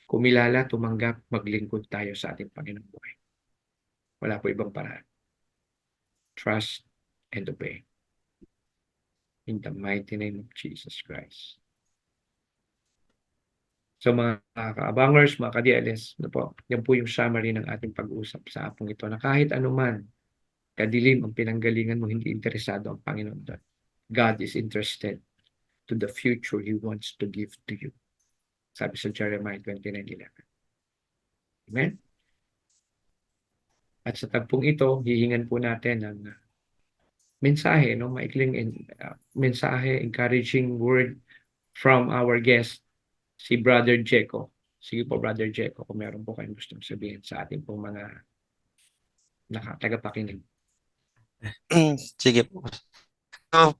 Kumilala, tumanggap, maglingkod tayo sa ating Panginoong buhay. Wala po ibang paraan. Trust and obey. In the mighty name of Jesus Christ. So mga kaabangers, mga ka-DLS, yan po yung summary ng ating pag-uusap sa apong ito na kahit anuman kadilim ang pinanggalingan mo, hindi interesado ang Panginoon doon. God is interested to the future He wants to give to you. Sabi sa Jeremiah 29:11. Amen? At sa tagpong ito, hihingan po natin ng mensahe, maikling mensahe, encouraging word from our guest, si Brother Jeco. Sige po, Brother Jeco, kung meron po kayong gustong sabihin sa ating pong mga tagapakinig. Sige po.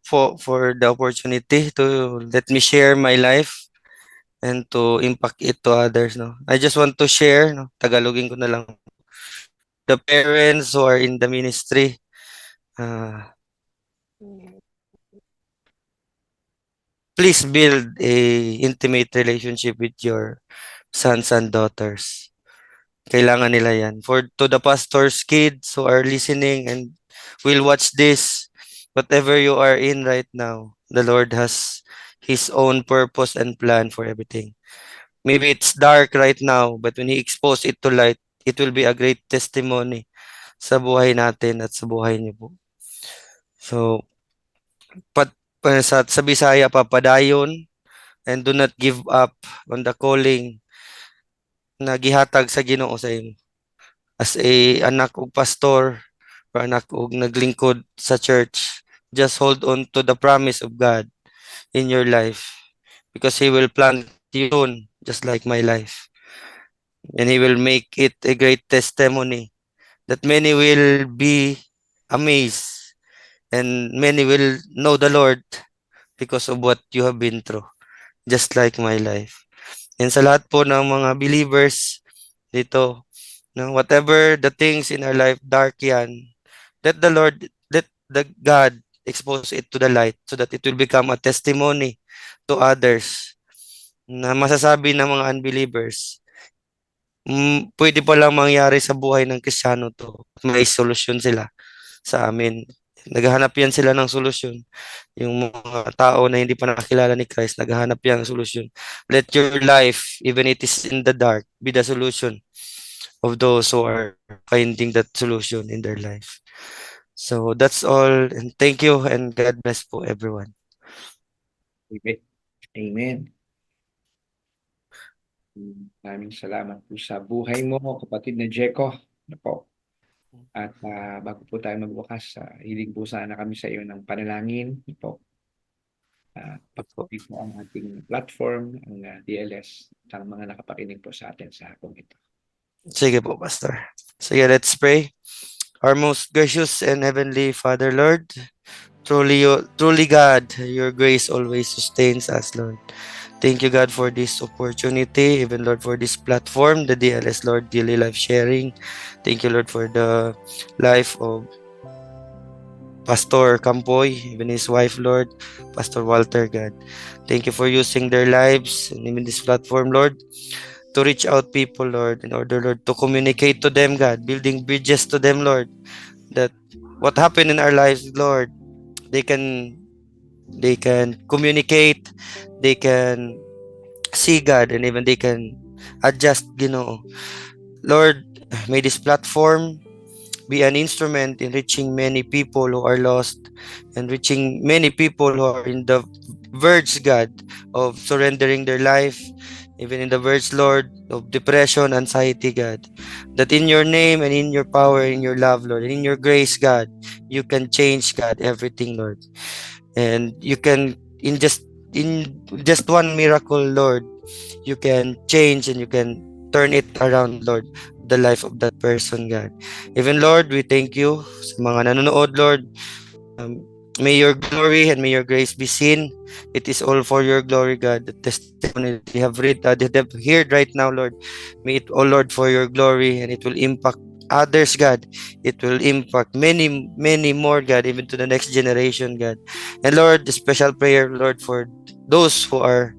for the opportunity to let me share my life and to impact it to others, no. I just want to share, no, Tagalogin ko na lang. The parents who are in the ministry, uh, please build a intimate relationship with your sons and daughters. Kailangan nila yan. For to the pastor's kids who are listening and will watch this, whatever you are in right now, the Lord has His own purpose and plan for everything. Maybe it's dark right now, but when He expose it to light, it will be a great testimony sa buhay natin at sa buhay niyo po. So, sa Bisaya, papadayon, and do not give up on the calling na gihatag sa Ginoo sa imo. As a anak og pastor or anak og naglingkod sa church, just hold on to the promise of God in your life because He will plant you soon, just like my life. And He will make it a great testimony that many will be amazed and many will know the Lord because of what you have been through, just like my life. And sa lahat po ng mga believers dito, no, whatever the things in our life, dark yan, let the God expose it to the light so that it will become a testimony to others na masasabi ng mga unbelievers, pwede palang mangyari sa buhay ng Kristiyano to. May solusyon sila sa amin. Naghahanap yan sila ng solusyon. Yung mga tao na hindi pa nakakilala ni Christ, naghahanap yan ng solusyon. Let your life, even it is in the dark, be the solution of those who are finding that solution in their life. So that's all. And thank you and God bless po everyone. Amen. Amen. Maraming salamat po sa buhay mo, kapatid na Jeco. Ano po. At bago po tayo magbukas, hiling po sana kami sa iyo ng panalangin. Ano po. Pagpapit mo ang ating platform, ang DLS, at ang mga nakapakinig po sa atin sa hapong ito. Sige po, Pastor. Sige, let's pray. Our most gracious and heavenly Father, Lord, truly God, your grace always sustains us, Lord. Thank you, God, for this opportunity, even, Lord, for this platform, the DLS, Lord, Daily Life Sharing. Thank you, Lord, for the life of Pastor Campoy, even his wife, Lord, Pastor Walter, God. Thank you for using their lives and even this platform, Lord, to reach out people, Lord, in order, Lord, to communicate to them, God, building bridges to them, Lord, that what happened in our lives, Lord, they can communicate, they can see God, and even they can adjust, Lord, may this platform be an instrument in reaching many people who are lost and reaching many people who are in the verge, God, of surrendering their life, even in the verge, Lord, of depression, anxiety, God, that in your name and in your power, in your love, Lord, and in your grace, God, you can change, God, everything, Lord. And you can, in just one miracle, Lord, you can change and you can turn it around, Lord, the life of that person, God. Even, Lord, we thank you sa mga nanonood, Lord. May your glory and may your grace be seen. It is all for your glory, God. The testimony that you have read, that you have heard right now, Lord. May it all, Lord, for your glory, and it will impact others, God. It will impact many, many more, God, even to the next generation, God. And Lord, the special prayer, Lord, for those who are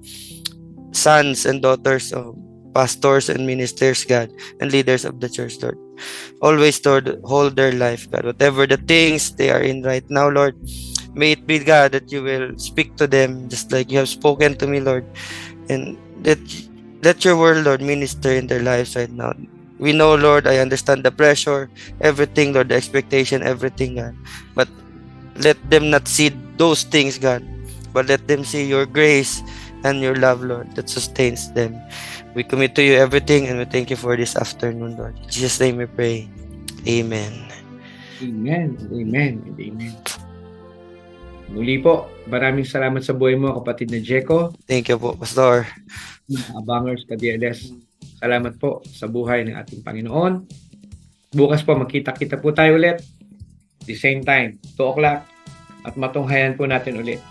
sons and daughters of pastors and ministers, God, and leaders of the church, Lord. Always, Lord, hold their life, God. Whatever the things they are in right now, Lord, may it be, God, that you will speak to them just like you have spoken to me, Lord. And let your word, Lord, minister in their lives right now. We know, Lord, I understand the pressure, everything, Lord, the expectation, everything, God. But let them not see those things, God, but let them see your grace and your love, Lord, that sustains them. We commit to you everything, and we thank you for this afternoon, Lord. In Jesus' name we pray. Amen. Amen. Amen. And amen. Muli po, maraming salamat sa buhay mo, kapatid na Jeco. Thank you po, Pastor. Abangers ka DLS. Salamat po sa buhay ng ating Panginoon. Bukas po, magkita-kita po tayo ulit. The same time, 2 o'clock. at matunghayan po natin ulit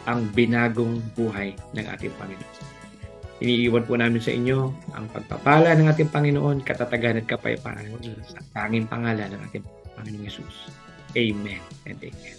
ang binagong buhay ng ating Panginoon. Iniiwan po namin sa inyo ang pagpapala ng ating Panginoon, katatagan at kapayapaan sa tanging pangalan ng ating Panginoong Yesus. Amen and amen.